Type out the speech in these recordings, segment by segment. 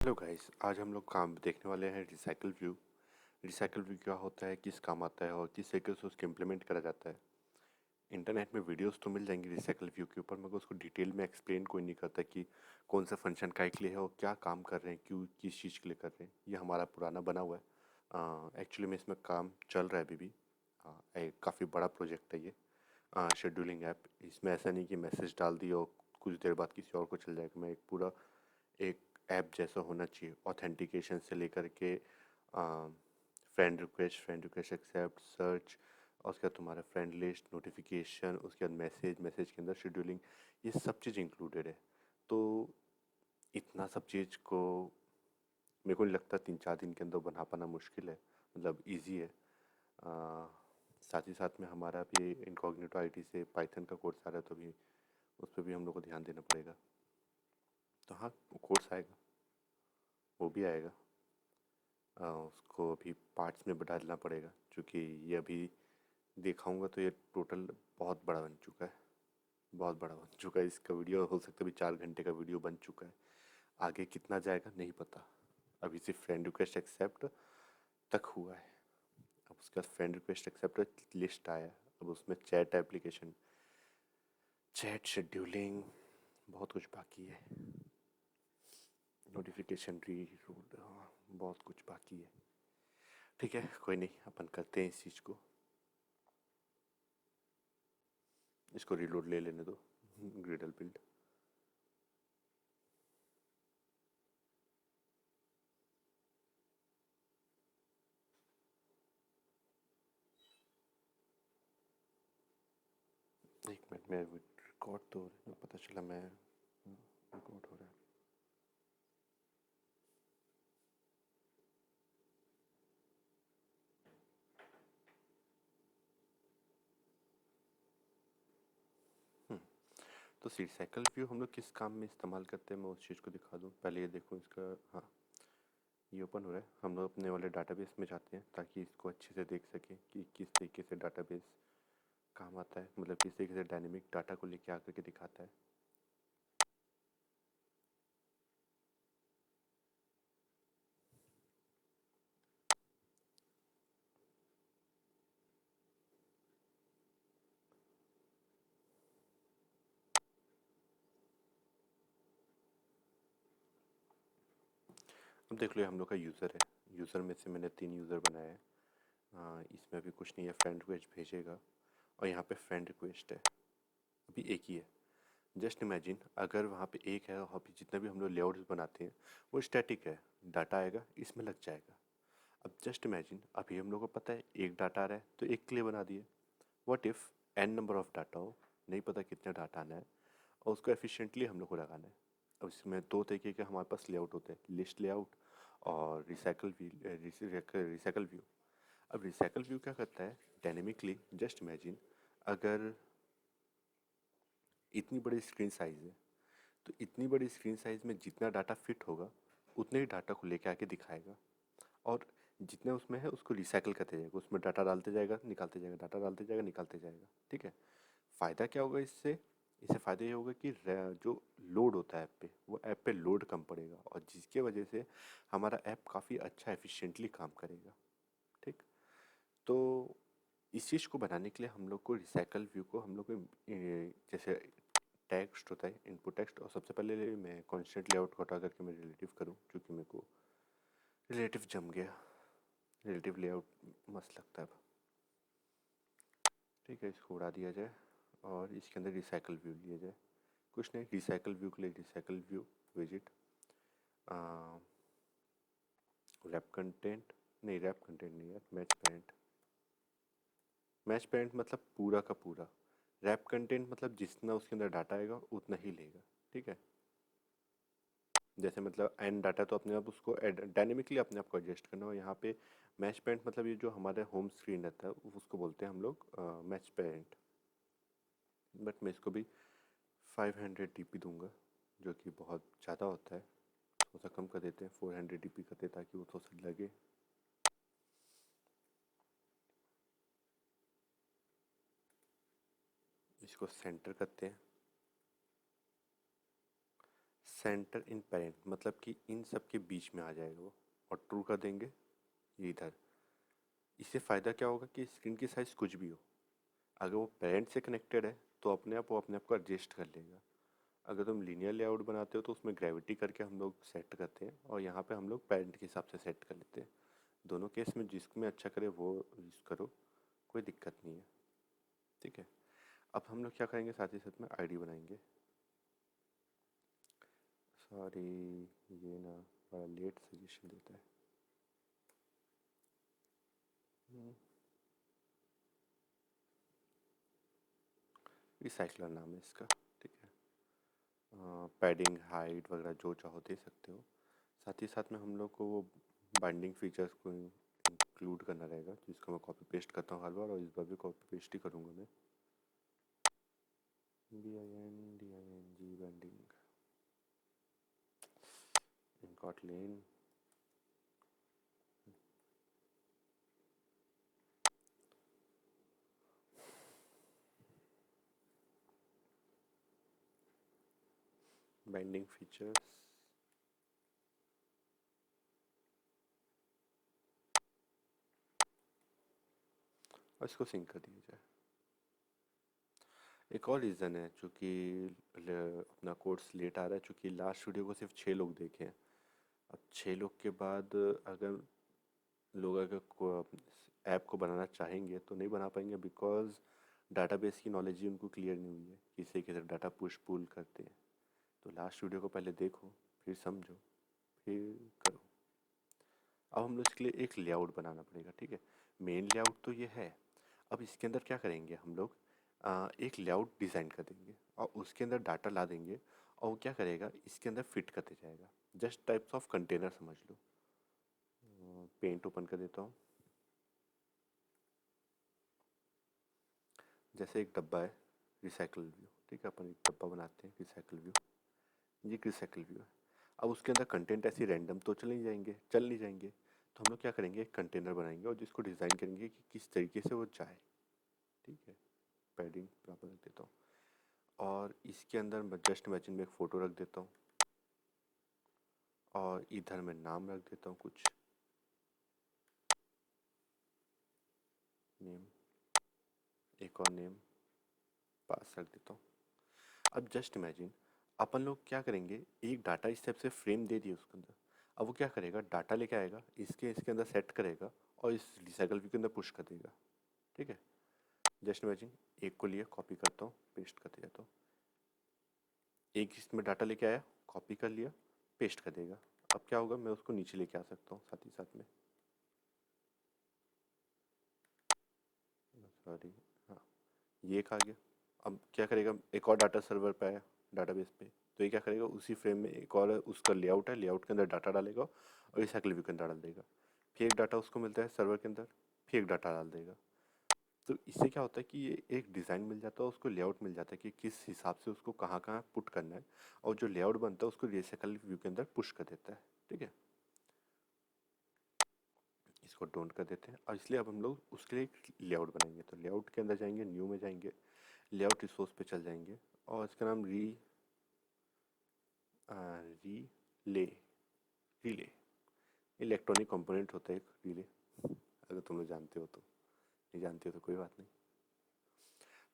Hello guys, आज हम लोग काम देखने वाले हैं रिसाइकल व्यू। रिसाइकल व्यू क्या होता है, किस काम आता है और किस तरीके से उसको इम्प्लीमेंट करा जाता है। इंटरनेट में वीडियोस तो मिल जाएंगी रिसाइकल व्यू के ऊपर, मगर उसको डिटेल में एक्सप्लेन कोई नहीं करता कि कौन सा फंक्शन काय के लिए है और क्या काम कर रहे हैं, क्यों किस चीज़ के लिए कर रहे हैं। ये हमारा पुराना बना हुआ है। एक्चुअली में इसमें काम चल रहा है अभी भी। काफ़ी बड़ा प्रोजेक्ट है ये। शेड्यूलिंग ऐप, इसमें ऐसा नहीं कि मैसेज डाल दिया और कुछ देर बाद किसी और को चल जाएगा। मैं एक पूरा एक ऐप जैसा होना चाहिए, ऑथेंटिकेशन से लेकर के फ्रेंड रिक्वेस्ट एक्सेप्ट सर्च, और उसके बाद तुम्हारा फ्रेंड लिस्ट, नोटिफिकेशन, उसके बाद मैसेज के अंदर शेड्यूलिंग, ये सब चीज़ इंक्लूडेड है। तो इतना सब चीज़ को मेरे को नहीं लगता 3-4 दिन के अंदर बना पाना मुश्किल है, मतलब इजी है। आ, साथ ही साथ में हमारा भी इनकॉग्निटो आईडी से पाइथन का कोर्स आ रहा है, तो भी उस पर भी हम लोग को ध्यान देना पड़ेगा। तो हाँ, कोर्स आएगा, वो भी आएगा। उसको अभी पार्ट्स में डालना पड़ेगा, क्योंकि ये अभी दिखाऊंगा तो ये टोटल बहुत बड़ा बन चुका है। बहुत बड़ा बन चुका है। इसका वीडियो हो सकता है अभी 4 घंटे का वीडियो बन चुका है। आगे कितना जाएगा नहीं पता। अभी सिर्फ फ्रेंड रिक्वेस्ट एक्सेप्ट तक हुआ है। अब उसके बाद फ्रेंड रिक्वेस्ट एक्सेप्ट लिस्ट आया। अब उसमें चैट एप्लीकेशन, चैट शेड्यूलिंग, बहुत कुछ बाकी है। नोटिफिकेशन री रूट, बहुत कुछ बाकी है। ठीक है, कोई नहीं, अपन करते हैं इस चीज़ को। इसको रीलोड ले लेने दो। ग्रिडल बिल्ड। एक मिनट में रिकॉर्ड तो पता चला मैं रिकॉर्ड हो रहा है। तो रिसाइकल व्यू हम लोग किस काम में इस्तेमाल करते हैं, मैं उस चीज़ को दिखा दूँ। पहले ये देखो इसका। हाँ, ये ओपन हो रहा है। हम लोग अपने वाले डाटाबेस में जाते हैं ताकि इसको अच्छे से देख सकें कि किस तरीके से डाटाबेस काम आता है, मतलब किस तरीके से डायनेमिक डाटा को लेके आकर के दिखाता है। अब देख लो, ये हम लोग का यूज़र है। यूज़र में से मैंने 3 यूज़र बनाए हैं। इसमें अभी कुछ नहीं है, फ्रेंड रिक्वेस्ट भेजेगा और यहाँ पे फ्रेंड रिक्वेस्ट है, अभी एक ही है। जस्ट इमेजिन अगर वहाँ पे एक है और वहाँ पे जितना भी हम लोग लेआउट्स बनाते हैं वो स्टैटिक है, डाटा आएगा इसमें लग जाएगा। अब जस्ट इमेजिन अभी हम लोग को पता है एक डाटा आ रहा है तो एक के लिए बना दिए। What if n number of data हो, नहीं पता कितना डाटा आना है और उसको एफिशिएंटली हम लोग को लगाना है। अब इसमें दो तरीके के हमारे पास लेआउट होते हैं, लिस्ट लेआउट और रिसाइकल व्यू। अब रिसाइकल व्यू क्या करता है, डायनेमिकली जस्ट इमेजिन अगर इतनी बड़ी स्क्रीन साइज़ है तो इतनी बड़ी स्क्रीन साइज़ में जितना डाटा फिट होगा उतने ही डाटा को लेके आके दिखाएगा, और जितने उसमें है उसको रिसाइकल करते जाएगा, उसमें डाटा डालते जाएगा निकालते जाएगा, डाटा डालते जाएगा निकालते जाएगा। ठीक है। फ़ायदा क्या होगा इससे? इससे फ़ायदा ये होगा कि जो लोड होता है ऐप पे, वो ऐप पे लोड कम पड़ेगा और जिसके वजह से हमारा ऐप काफ़ी अच्छा एफिशिएंटली काम करेगा। ठीक। तो इस चीज़ को बनाने के लिए हम लोग को रिसाइकल व्यू को हम लोग को जैसे टेक्स्ट होता है, इनपुट टेक्स्ट, और सबसे पहले मैं कॉन्स्टेंट लेआउट को हटा करके मैं रिलेटिव करूँ, क्योंकि मेरे को रिलेटिव जम गया। रिलेटिव लेआउट मस्त लगता है अब। ठीक है, इसको उड़ा दिया जाए और इसके अंदर रिसाइकल व्यू लिया जाए। कुछ नहीं, रिसाइकल व्यू के लिए recycle view visit, wrap content, नहीं रैप कंटेंट नहीं यार, मैच पेरेंट। मैच पेरेंट मतलब पूरा का पूरा। रैप कंटेंट मतलब जितना उसके अंदर डाटा आएगा उतना ही लेगा। ठीक है। जैसे मतलब एंड डाटा तो अपने आप उसको डायनेमिकली अपने आप को एडजस्ट करना हो। यहाँ पे मैच पेरेंट मतलब ये जो हमारे होम स्क्रीन रहता है उसको बोलते हैं हम लोग मैच पेरेंट। बट मैं इसको भी 500 DP दूंगा, जो कि बहुत ज़्यादा होता है। थोड़ा सा कम कर देते हैं, 400 DP करते हैं ताकि वो थोड़ा सा लगे। इसको सेंटर करते हैं। सेंटर इन पेरेंट मतलब कि इन सब के बीच में आ जाएगा वो, और ट्रू कर देंगे ये इधर। इससे फ़ायदा क्या होगा कि स्क्रीन की साइज़ कुछ भी हो, अगर वो पेरेंट से कनेक्टेड है तो अपने आप वो अपने आप को एडजस्ट कर लेगा। अगर तुम लीनियर लेआउट बनाते हो तो उसमें ग्रेविटी करके हम लोग सेट करते हैं, और यहाँ पे हम लोग पेरेंट के हिसाब से सेट कर लेते हैं। दोनों केस में जिसमें अच्छा करे वो यूज़ करो, कोई दिक्कत नहीं है। ठीक है, अब हम लोग क्या करेंगे, साथ ही साथ में आईडी बनाएंगे। सॉरी, ये ना बड़ा लेट सजेशन देता है। रिसाइकलर नाम है इसका। ठीक है, पैडिंग हाइट वगैरह जो चाहो दे सकते हो। साथ ही साथ में हम लोग को वो बाइंडिंग फीचर्स को इंक्लूड करना रहेगा, जिसको मैं कॉपी पेस्ट करता हूँ हर बार, और इस बार भी कॉपी पेस्ट ही करूँगा मैं। BINDING बाइंडिंग इन Kotlin। बाइंडिंग फीचर्स, और इसको सिंक कर दिया जाए। एक और रीज़न है चूँकि अपना कोर्स लेट आ रहा है, चूँकि लास्ट वीडियो को सिर्फ 6 लोग देखे हैं। अब 6 लोग के बाद अगर लोग अगर ऐप को बनाना चाहेंगे तो नहीं बना पाएंगे, बिकॉज डाटाबेस की नॉलेज ही उनको क्लियर नहीं हुई है, किसी के डाटा पुश पुल करते हैं। तो लास्ट वीडियो को पहले देखो, फिर समझो, फिर करो। अब हम लोग इसके लिए एक लेआउट बनाना पड़ेगा। ठीक है, मेन लेआउट तो ये है। अब इसके अंदर क्या करेंगे हम लोग, एक लेआउट डिज़ाइन कर देंगे और उसके अंदर डाटा ला देंगे, और वो क्या करेगा, इसके अंदर फिट करते जाएगा। जस्ट टाइप्स ऑफ कंटेनर समझ लो। पेंट ओपन कर देता हूँ। जैसे एक डब्बा है, रिसाइकल व्यू। ठीक है, अपन एक डब्बा बनाते हैं, रिसाइकल व्यू। ये रिसाइकल व्यू है। अब उसके अंदर कंटेंट ऐसे रैंडम तो चल नहीं जाएंगे। तो हम लोग क्या करेंगे, एक कंटेनर बनाएंगे और जिसको डिज़ाइन करेंगे कि किस तरीके से वो जाए। ठीक है, पैडिंग बराबर रख देता हूँ, और इसके अंदर मैं जस्ट इमेजिन में एक फ़ोटो रख देता हूँ, और इधर मैं नाम रख देता हूँ कुछ, नेम, एक और नेम पास रख देता हूँ। अब जस्ट इमेजिन अपन लोग क्या करेंगे, एक डाटा इस टाइप से फ्रेम दे दिए उसके अंदर। अब वो क्या करेगा, डाटा लेके आएगा, इसके अंदर सेट करेगा, और इस रिसाइकल व्यू के अंदर पुश कर देगा। ठीक है, जस्ट इमेजिन एक को लिए कॉपी करता हूँ, पेस्ट करते जाता हूँ। एक इसमें डाटा लेके आया, कॉपी कर लिया, पेस्ट कर देगा। अब क्या होगा, मैं उसको नीचे लेके आ सकता हूँ साथ ही साथ में। सॉरी, हाँ, ये एक आ गया। अब क्या करेगा, एक और डाटा सर्वर पे आया, डाटाबेस पे, तो ये क्या करेगा, उसी फ्रेम में एक और उसका लेआउट है, लेआउट के अंदर डाटा डालेगा और रिसाइकल व्यू के अंदर डाल देगा। फिर एक डाटा उसको मिलता है सर्वर के अंदर, फिर एक डाटा डाल देगा। तो इससे क्या होता है कि ये एक डिज़ाइन मिल जाता है, उसको लेआउट मिल जाता है कि किस हिसाब से उसको कहाँ कहाँ पुट करना है, और जो लेआउट बनता है उसको रिसाइकल व्यू के अंदर पुश कर देता है। ठीक है, इसको डोंट कर देते हैं, और इसलिए अब हम लोग उसके लिए एक लेआउट बनाएंगे। तो लेआउट के अंदर जाएंगे, न्यू में जाएंगे, लेआउट रिसोर्स पे चल जाएंगे, और इसका नाम रीले रिले इलेक्ट्रॉनिक कंपोनेंट होता है एक रिले, अगर तुम लोग जानते हो तो। नहीं जानते हो तो कोई बात नहीं।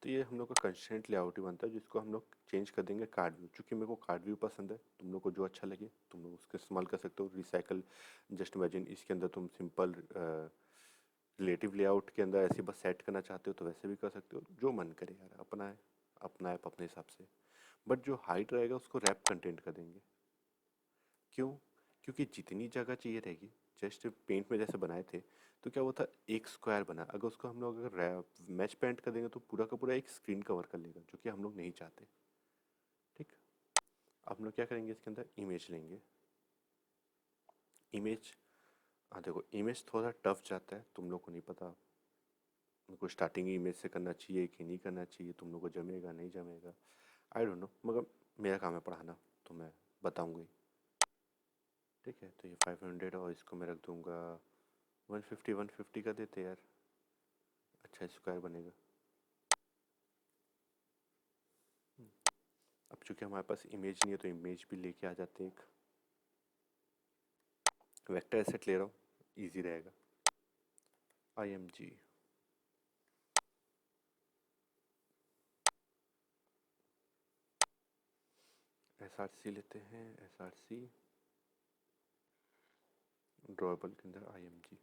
तो ये हम लोग का कंस्ट्रेंट लेआउट ही बनता है, जिसको हम लोग चेंज कर देंगे कार्ड व्यू। चूँकि मेरे को कार्ड व्यू पसंद है, तुम लोग को जो अच्छा लगे तुम लोग उसका इस्तेमाल कर सकते हो। रिसाइकल, जस्ट इमेजिन इसके अंदर तुम सिंपल रिलेटिव लेआउट के अंदर ऐसे बस सेट करना चाहते हो तो वैसे भी कर सकते हो, जो मन करे यार, अपना है, अपना ऐप अपने हिसाब से। बट जो हाइट रहेगा उसको रैप कंटेंट कर देंगे। क्यों? क्योंकि जितनी जगह चाहिए रहेगी, जस्ट पेंट में जैसे बनाए थे, तो क्या वो था, एक स्क्वायर बना, अगर उसको हम लोग अगर मैच पेंट कर देंगे तो पूरा का पूरा एक स्क्रीन कवर कर लेगा, जो कि हम लोग नहीं चाहते। ठीक, अब हम लोग क्या करेंगे, इसके अंदर इमेज लेंगे। इमेज, हाँ देखो, इमेज थोड़ा टफ जाता है, तुम लोग को नहीं पता, उनको स्टार्टिंग इमेज से करना चाहिए कि नहीं करना चाहिए, तुम लोग को जमेगा नहीं जमेगा, आई डोंट नो, मगर मेरा काम है पढ़ाना, तो मैं बताऊँगा ही। ठीक है, तो ये 500, और इसको मैं रख दूँगा 150, 150 का देते यार, अच्छा स्क्वायर बनेगा। अब चूंकि हमारे पास इमेज नहीं है तो इमेज भी लेके आ जाते हैं, एक वेक्टर एसेट ले रहा हूँ, इजी रहेगा। IMG SRC लेते हैं, SRC ड्रॉएबल के अंदर IMG।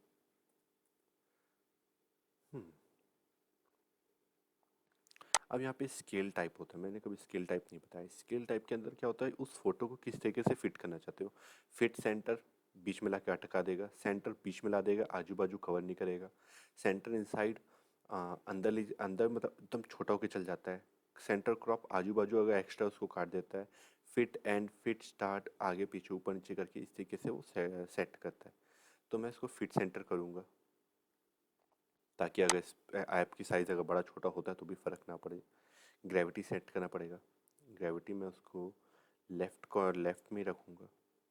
अब यहाँ पे स्केल टाइप होता है, मैंने कभी स्केल टाइप नहीं बताया। स्केल टाइप के अंदर क्या होता है, उस फोटो को किस तरीके से फिट करना चाहते हो। फिट सेंटर, बीच में ला के अटका देगा, सेंटर बीच में ला देगा, आजू बाजू कवर नहीं करेगा। सेंटर इनसाइड, अंदर मतलब एकदम छोटा होके चल जाता है। सेंटर क्रॉप, आजू बाजू अगर एक्स्ट्रा उसको काट देता है। फिट एंड, फिट स्टार्ट, आगे पीछे ऊपर नीचे करके इस तरीके से वो सेट करता है। तो मैं इसको फिट सेंटर करूँगा, ताकि अगर ऐप की साइज़ अगर बड़ा छोटा होता है तो भी फ़र्क ना पड़े। ग्रेविटी सेट करना पड़ेगा। ग्रेविटी में उसको लेफ़्ट में ही रखूँगा,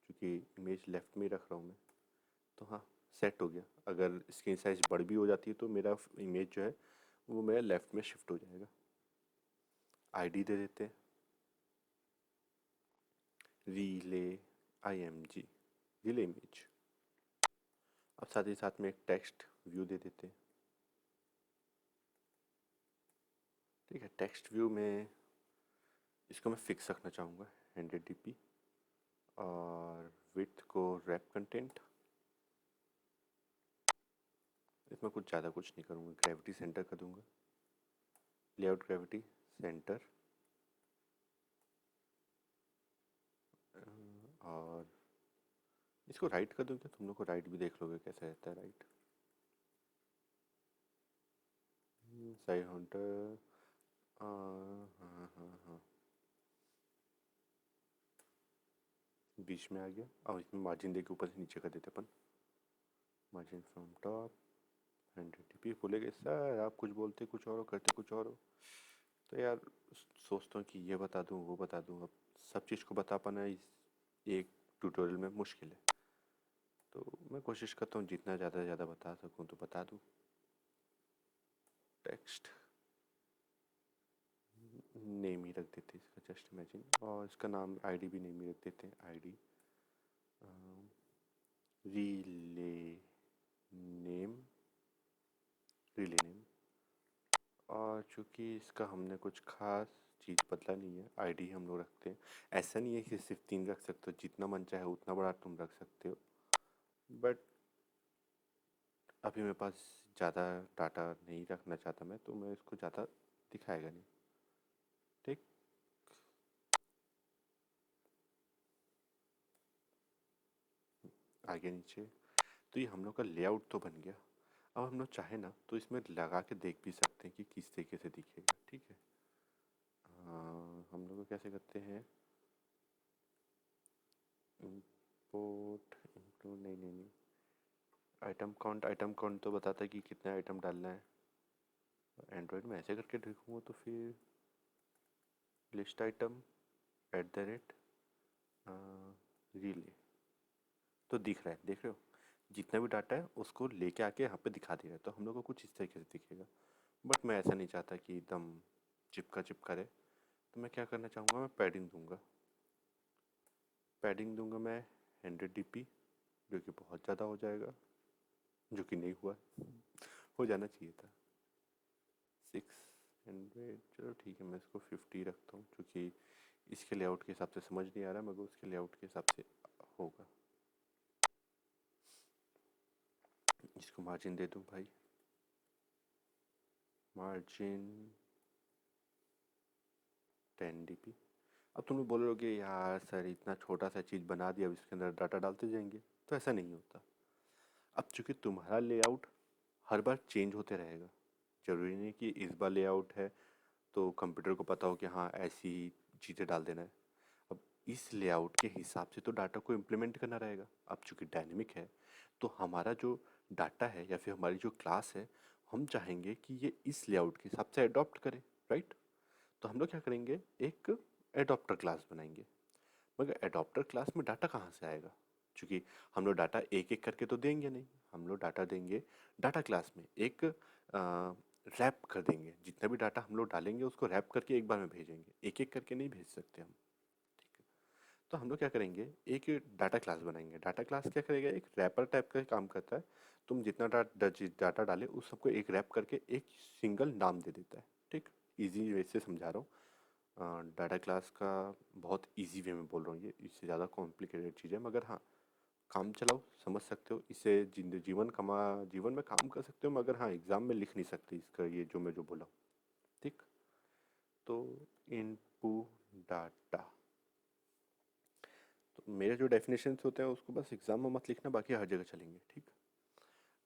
क्योंकि इमेज लेफ़्ट में ही रख रहा हूँ मैं। तो हाँ, सेट हो गया। अगर स्क्रीन साइज़ बड़ी भी हो जाती है तो मेरा इमेज जो है वो मेरा लेफ़्ट में शिफ्ट हो जाएगा। ID दे देते हैं, रीले IMG, रीले इमेज। अब साथ ही साथ में एक टेक्स्ट व्यू दे देते हैं। ठीक है, टेक्स्ट व्यू में इसको मैं फिक्स रखना चाहूँगा 100 dp, और विड्थ को रैप कंटेंट। इसमें कुछ ज़्यादा कुछ नहीं करूँगा, ग्रेविटी सेंटर कर दूँगा, लेआउट ग्रेविटी सेंटर, और इसको राइट कर दूँ क्या? तुम लोग को राइट भी देख लोगे कैसे रहता है राइट। सही हंटर, हाँ हाँ हाँ, बीच में आ गया। और इसमें मार्जिन देके ऊपर से नीचे कर देते अपन, मार्जिन फ्रॉम टॉप 100 dp। बोलेगे सर आप कुछ बोलते कुछ और हो, करते कुछ और हो। तो यार सोचता हूँ कि ये बता दूँ वो बता दूँ, अब सब चीज़ को बता पाना इस एक ट्यूटोरियल में मुश्किल है। तो मैं कोशिश करता हूँ जितना ज़्यादा से ज़्यादा बता सकूँ तो बता दूँ। टेक्स्ट नेम ही रख देते हैं इसका, जस्ट इमेजिन, और इसका नाम ID भी नेम ही रख देते हैं, ID relay name, relay name. और चूँकि इसका हमने कुछ खास चीज़ बदला नहीं है, ID हम लोग रखते हैं। ऐसा नहीं है कि सिर्फ 3 रख सकते हो, जितना मन चाहे उतना बड़ा तुम रख सकते हो, बट अभी मेरे पास ज़्यादा डाटा नहीं रखना चाहता मैं, तो मैं इसको ज़्यादा दिखाएगा नहीं। ठीक, आगे नीचे। तो ये हम लोग का लेआउट तो बन गया। अब हम लोग चाहे ना तो इसमें लगा के देख भी सकते हैं कि किस तरीके से दिखेगा। ठीक है, हम लोग कैसे करते हैं, इंपोर्ट इंक्लूड, नहीं नहीं नहीं, आइटम काउंट तो बताता है कि कितने आइटम डालना है। एंड्रॉयड में ऐसे करके देखूँगा तो फिर लिस्ट आइटम @ रीले, तो दिख रहा है, देख रहे हो, जितना भी डाटा है उसको लेके आके यहाँ पे दिखा दे रहा है। तो हम लोग को कुछ इस तरीके से दिखेगा, बट मैं ऐसा नहीं चाहता कि एकदम चिपका चिपका रहे। तो मैं क्या करना चाहूँगा, मैं पैडिंग दूंगा मैं 100 dp, जो कि बहुत ज़्यादा हो जाएगा, जो कि नहीं हुआ, हो जाना चाहिए था 600। चलो ठीक है, मैं इसको 50 रखता हूँ, क्योंकि इसके लेआउट के हिसाब से समझ नहीं आ रहा, मगर उसके लेआउट के हिसाब से होगा। इसको मार्जिन दे दूँ भाई, मार्जिन 10 dp। अब तुम लोग बोलोगे यार सर इतना छोटा सा चीज़ बना दिया, अब इसके अंदर डाटा डालते जाएंगे, तो ऐसा नहीं होता। अब चूंकि तुम्हारा लेआउट हर बार चेंज होते रहेगा, ज़रूरी नहीं कि इस बार लेआउट है तो कंप्यूटर को पता हो कि हाँ ऐसी चीज़ें डाल देना है। अब इस लेआउट के हिसाब से तो डाटा को इम्प्लीमेंट करना रहेगा। अब चूंकि डायनेमिक है तो हमारा जो डाटा है या फिर हमारी जो क्लास है, हम चाहेंगे कि ये इस लेआउट के हिसाब से अडॉप्ट करे, राइट। तो हम लोग क्या करेंगे, एक एडॉप्टर क्लास बनाएंगे। मगर एडॉप्टर क्लास में डाटा कहाँ से आएगा, क्योंकि हम लोग डाटा एक एक करके तो देंगे नहीं, हम लोग डाटा देंगे डाटा क्लास में। एक रैप कर देंगे, जितना भी डाटा हम लोग डालेंगे उसको रैप करके एक बार में भेजेंगे, एक एक करके नहीं भेज सकते हम। ठीक है, तो हम लोग क्या करेंगे, एक डाटा क्लास बनाएंगे। डाटा क्लास क्या करेगा, एक रैपर टाइप का काम करता है। तुम जितना डाटा डाले उस सबको एक रैप करके एक सिंगल नाम दे देता है। ठीक, इजी वे से समझा रहा हूँ। डाटा क्लास का बहुत इजी वे में बोल रहा हूँ, ये इससे ज़्यादा कॉम्प्लिकेटेड चीज़ है, मगर हाँ काम चलाओ, समझ सकते हो इसे। जीवन में काम कर सकते हो, मगर हाँ एग्ज़ाम में लिख नहीं सकते इसका, ये जो मैं जो बोला। ठीक, तो इनपुट डाटा, तो मेरे जो डेफिनेशंस होते हैं उसको बस एग्जाम में मत लिखना, बाकी हर जगह चलेंगे। ठीक,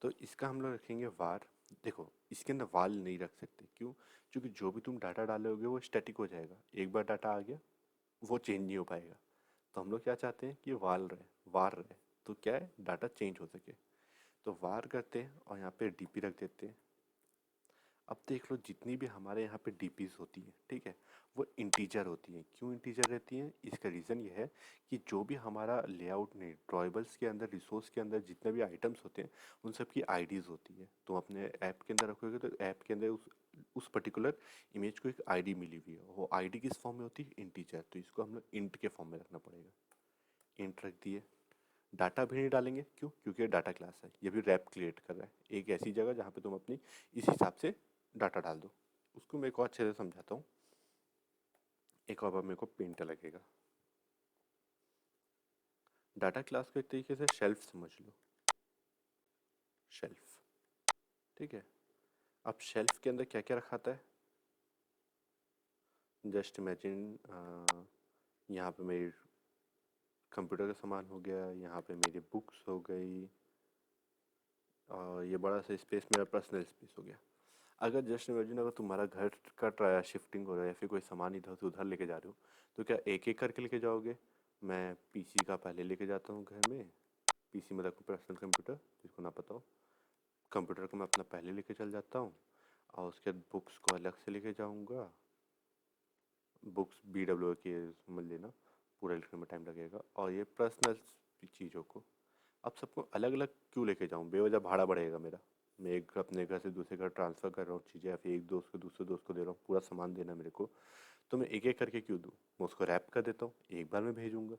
तो इसका हम लोग रखेंगे वार। देखो इसके अंदर वाल नहीं रख सकते, क्यों? क्योंकि जो भी तुम डाटा डालोगे वो स्टैटिक हो जाएगा, एक बार डाटा आ गया वो चेंज नहीं हो पाएगा। तो हम लोग क्या चाहते हैं कि वार रहे, तो क्या है, डाटा चेंज हो सके। तो वार करते हैं और यहाँ पे डीपी रख देते हैं। अब देख लो जितनी भी हमारे यहाँ पे डीपीज होती है, ठीक है, वो इंटीजर होती हैं। क्यों इंटीजर रहती हैं? इसका रीज़न ये है कि जो भी हमारा लेआउट में ड्रॉएबल्स के अंदर, रिसोर्स के अंदर जितने भी आइटम्स होते हैं उन सब की आईडीज़ होती है। तुम अपने ऐप के अंदर रखोगे तो ऐप के अंदर उस पर्टिकुलर इमेज को एक आईडी मिली हुई है, वो आईडी किस फॉर्म में होती है, इंटीजर। तो इसको हम लोग इंट के फॉर्म में रखना पड़ेगा। इंट रख दिए। डाटा भी नहीं डालेंगे, क्यों? क्योंकि ये डाटा क्लास है, ये भी रैप क्रिएट कर रहा है एक ऐसी जगह जहाँ पे तुम अपनी इस हिसाब से डाटा डाल दो। उसको मैं एक और अच्छे से समझाता हूँ, एक और बार मेरे को पेंट लगेगा। डाटा क्लास को एक तरीके से शेल्फ समझ लो, शेल्फ। ठीक है, अब शेल्फ के अंदर क्या क्या रखा था है, जस्ट इमेजिन, यहाँ पे मेरी कंप्यूटर का सामान हो गया, यहाँ पे मेरी बुक्स हो गई, और ये बड़ा सा स्पेस मेरा पर्सनल स्पेस हो गया। अगर जस्ट इमेजिन, अगर तुम्हारा घर का ट्राया शिफ्टिंग हो रहा है या फिर कोई सामान इधर से उधर लेके जा रहे हो, तो क्या एक एक करके लेके जाओगे? मैं पीसी का पहले लेके जाता हूँ घर में, पीसी मतलब पर्सनल कंप्यूटर, जिसको ना पता हो। कंप्यूटर को मैं अपना पहले लेके चल जाता हूँ, और उसके बाद बुक्स को अलग से लेके जाऊँगा। बुक्स BW के समझ लेना, पूरा लिखने में टाइम लगेगा। और ये पर्सनल चीज़ों को अब सबको अलग अलग क्यों लेके जाऊँ, बेवजह भाड़ा बढ़ेगा मेरा। मैं एक अपने घर से दूसरे घर ट्रांसफ़र कर रहा हूँ चीज़ें, या फिर एक दोस्त को दूसरे दोस्त को दे रहा हूँ, पूरा सामान देना मेरे को। तो मैं एक एक करके क्यों दूँ? मैं उसको रैप कर देता हूँ, एक बार में भेजूँगा।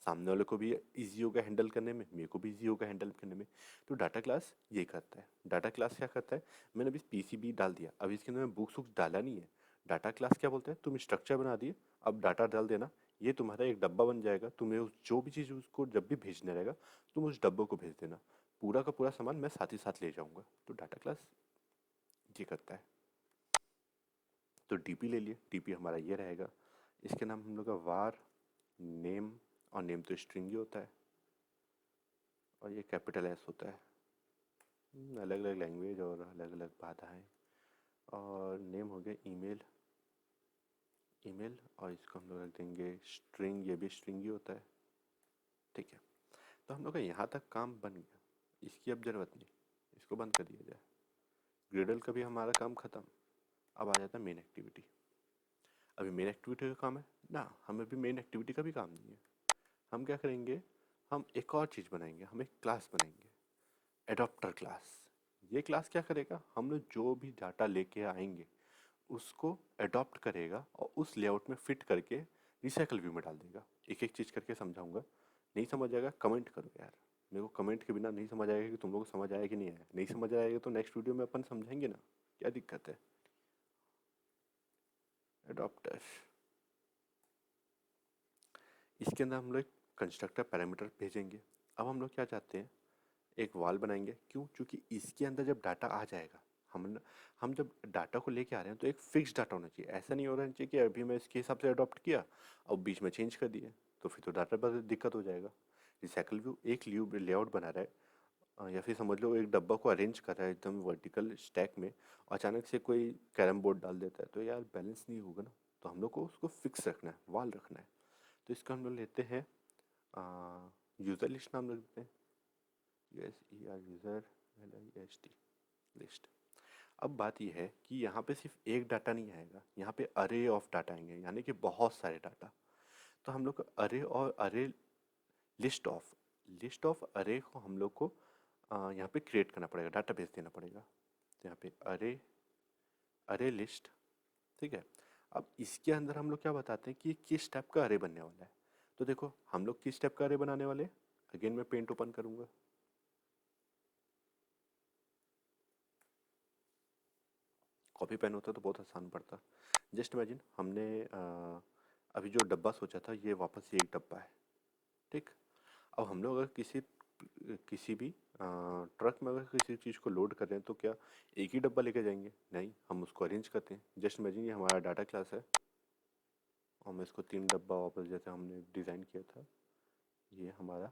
सामने वाले को भी ईजी होगा हैंडल करने में, मेरे को भी ईजी होगा हैंडल करने में। तो डाटा क्लास ये करता है। डाटा क्लास क्या करता है, मैंने अभी पीसीबी डाल दिया, अभी इसके अंदर मैं बुक्स वुक्स डाला नहीं है। डाटा क्लास क्या बोलता है, तुम स्ट्रक्चर बना दिए, अब डाटा डाल देना, ये तुम्हारा एक डब्बा बन जाएगा। तुम्हें उस जो भी चीज़ उसको जब भी भेजने रहेगा, तुम उस डब्बे को भेज देना, पूरा का पूरा सामान मैं साथ ही साथ ले जाऊँगा। तो डाटा क्लास ये करता है। तो डीपी ले लिए, डीपी हमारा ये रहेगा। इसके नाम हम लोग का वार, नेम, और नेम तो स्ट्रिंग ही होता है, और ये कैपिटल एस होता है। अलग अलग लैंग्वेज और अलग अलग बाधाएं। और नेम हो गया ईमेल, ईमेल, और इसको हम लोग रख देंगे स्ट्रिंग, ये भी स्ट्रिंग ही होता है। ठीक है, तो हम लोग का यहाँ तक काम बन गया, इसकी अब ज़रूरत नहीं, इसको बंद कर दिया जाए। ग्रिडल का भी हमारा काम ख़त्म। अब आ जाता है मेन एक्टिविटी। अभी मेन एक्टिविटी का काम है ना, हमें भी मेन एक्टिविटी का भी काम नहीं है। हम क्या करेंगे, हम एक और चीज़ बनाएंगे, हम एक क्लास बनाएंगे, एडॉप्टर क्लास। ये क्लास क्या करेगा, हम लोग जो भी डाटा लेके आएंगे उसको अडॉप्ट करेगा और उस लेआउट में फिट करके रिसाइकल व्यू में डाल देगा। एक एक चीज़ करके समझाऊंगा, नहीं समझ आएगा कमेंट करो यार, मेरे को कमेंट के बिना नहीं समझ आएगा कि तुम लोगों को समझ आया कि नहीं आया। नहीं समझ आएगा तो नेक्स्ट वीडियो में अपन समझाएंगे ना, क्या दिक्कत है। अडॉप्टर, इसके अंदर हम लोग कंस्ट्रक्टर पैरामीटर भेजेंगे। अब हम लोग क्या चाहते हैं, एक वाल बनाएंगे। क्यों? क्योंकि इसके अंदर जब डाटा आ जाएगा, हम जब डाटा को लेके आ रहे हैं तो एक फिक्स डाटा होना चाहिए। ऐसा नहीं होना चाहिए कि अभी मैं इसके हिसाब से अडॉप्ट किया और बीच में चेंज कर दिए, तो फिर तो डाटा पर दिक्कत हो जाएगा। रिसाइकल व्यू एक लेआउट बना रहा है, या फिर समझ लो एक डब्बा को अरेंज कर रहा है एकदम वर्टिकल स्टैक में, और अचानक से कोई कैरम बोर्ड डाल देता है, तो यार बैलेंस नहीं होगा ना। तो हम लोग को उसको फिक्स रखना है, वाल रखना है। तो इसका हम लोग लेते हैं यूज़र लिस्ट, नाम लेते हैं यूज़र LIST लिस्ट। अब बात यह है कि यहाँ पे सिर्फ एक डाटा नहीं आएगा, यहाँ पे अरे ऑफ डाटा आएंगे, यानी कि बहुत सारे डाटा। तो हम लोग अरे और अरे लिस्ट ऑफ अरे को हम लोग को यहाँ पे क्रिएट करना पड़ेगा, डाटा भेज देना पड़ेगा। तो यहाँ पे अरे अरे लिस्ट, ठीक है। अब इसके अंदर हम लोग क्या बताते हैं कि किस टाइप का अरे बनने वाला है। तो देखो हम लोग किस टाइप का अरे बनाने वाले हैं। अगेन मैं पेंट ओपन करूंगा। कॉपी पेन होता तो बहुत आसान पड़ता। जस्ट इमेजिन हमने अभी जो डब्बा सोचा था ये वापस ये एक डब्बा है, ठीक। अब हम लोग अगर किसी किसी भी ट्रक में अगर किसी चीज़ को लोड कर रहे हैं तो क्या एक ही डब्बा लेके जाएंगे? नहीं, हम उसको अरेंज करते हैं। जस्ट इमेजिन ये हमारा डाटा क्लास है और हम इसको 3 डब्बा वापस जैसे हमने डिज़ाइन किया था, ये हमारा।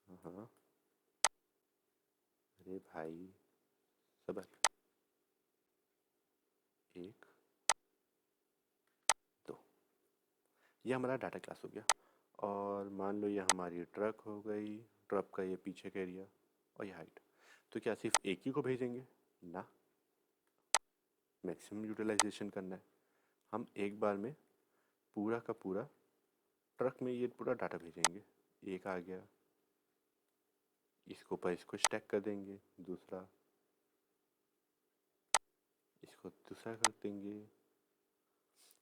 हाँ, अरे भाई सबर, 1 2, ये हमारा डाटा क्लास हो गया। और मान लो ये हमारी ट्रक हो गई, ट्रक का ये पीछे का एरिया और ये हाइट। तो क्या सिर्फ एक ही को भेजेंगे? ना, मैक्सिमम यूटिलाइजेशन करना है। हम एक बार में पूरा का पूरा ट्रक में ये पूरा डाटा भेजेंगे। एक आ गया, इसको ऊपर इसको स्टैक कर देंगे, दूसरा इसको दूसरा कर देंगे।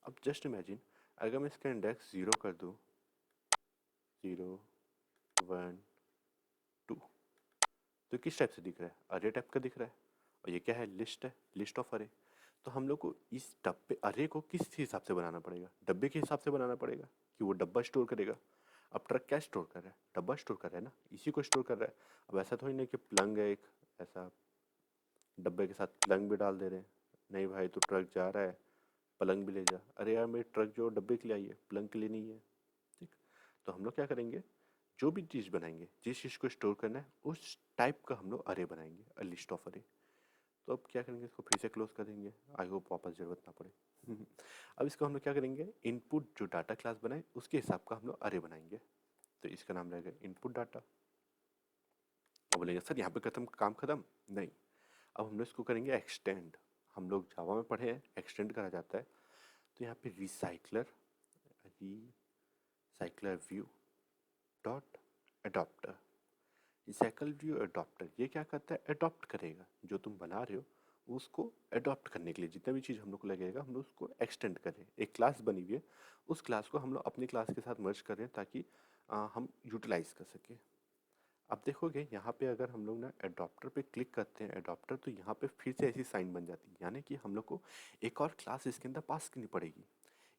अब जस्ट इमेजिन अगर मैं इसका इंडेक्स 0 कर दूँ, 0 1 2, तो किस टाइप से दिख रहा है? अरे टाइप का दिख रहा है। और ये क्या है? लिस्ट है, लिस्ट ऑफ अरे। तो हम लोग को इस डब्बे अरे को किस हिसाब से बनाना पड़ेगा? डब्बे के हिसाब से बनाना पड़ेगा कि वो डब्बा स्टोर करेगा। अब ट्रक क्या स्टोर कर रहा है? डब्बा स्टोर कर रहा है ना, इसी को स्टोर कर रहा है। अब ऐसा थोड़ी ना कि प्लंग है एक, ऐसा डब्बे के साथ प्लंग भी डाल दे रहे हैं। नहीं भाई, तो ट्रक जा रहा है, पलंग भी ले जा। अरे यार मेरी ट्रक जो डब्बे के लिए आई है, पलंग के लिए नहीं है, ठीक। तो हम लोग क्या करेंगे, जो भी चीज़ बनाएंगे, जिस चीज़ को स्टोर करना है उस टाइप का हम लोग अरे बनाएंगे, अ लिस्ट ऑफ अरे। तो अब क्या करेंगे, इसको फिर से क्लोज कर देंगे। आई होप वापस ज़रूरत ना पड़े। अब इसको हम लोग क्या करेंगे, इनपुट जो डाटा क्लास बनाए उसके हिसाब का हम लोग अरे बनाएंगे। तो इसका नाम रहेगा इनपुट डाटा। अब बोलेंगे सर यहाँ पे खत्म, काम खत्म? नहीं, अब हम लोग इसको करेंगे एक्सटेंड। हम लोग जावा में पढ़े हैं, एक्सटेंड करा जाता है। तो यहाँ पे recycler view dot adopter. Recycle view adopter ये क्या करता है? अडॉप्ट करेगा जो तुम बना रहे हो उसको अडॉप्ट करने के लिए जितना भी चीज़ हम लोग को लगेगा हम लोग उसको एक्सटेंड करें। एक क्लास बनी हुई है, उस क्लास को हम लोग अपनी क्लास के साथ मर्ज करें ताकि हम यूटिलाइज कर सकें। अब देखोगे यहाँ पे अगर हम लोग ना एडॉप्टर पे क्लिक करते हैं एडॉप्टर, तो यहाँ पे फिर से ऐसी साइन बन जाती है, यानी कि हम लोग को एक और क्लास इसके अंदर पास करनी पड़ेगी।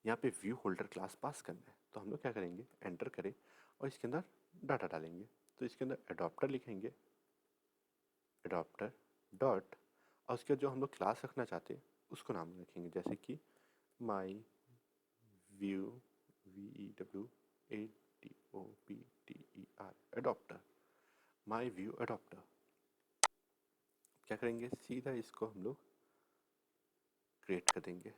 यहाँ पे व्यू होल्डर क्लास पास करना है। तो हम लोग क्या करेंगे, एंटर करें और इसके अंदर डाटा डालेंगे। तो इसके अंदर एडॉप्टर लिखेंगे, एडॉप्टर डॉट, और उसके जो हम लोग क्लास रखना चाहते हैं उसको नाम रखेंगे, जैसे कि my view, VEWADOPTER, adapter, my view adapter. क्या करेंगे, सीधा इसको हम लोग क्रिएट कर देंगे।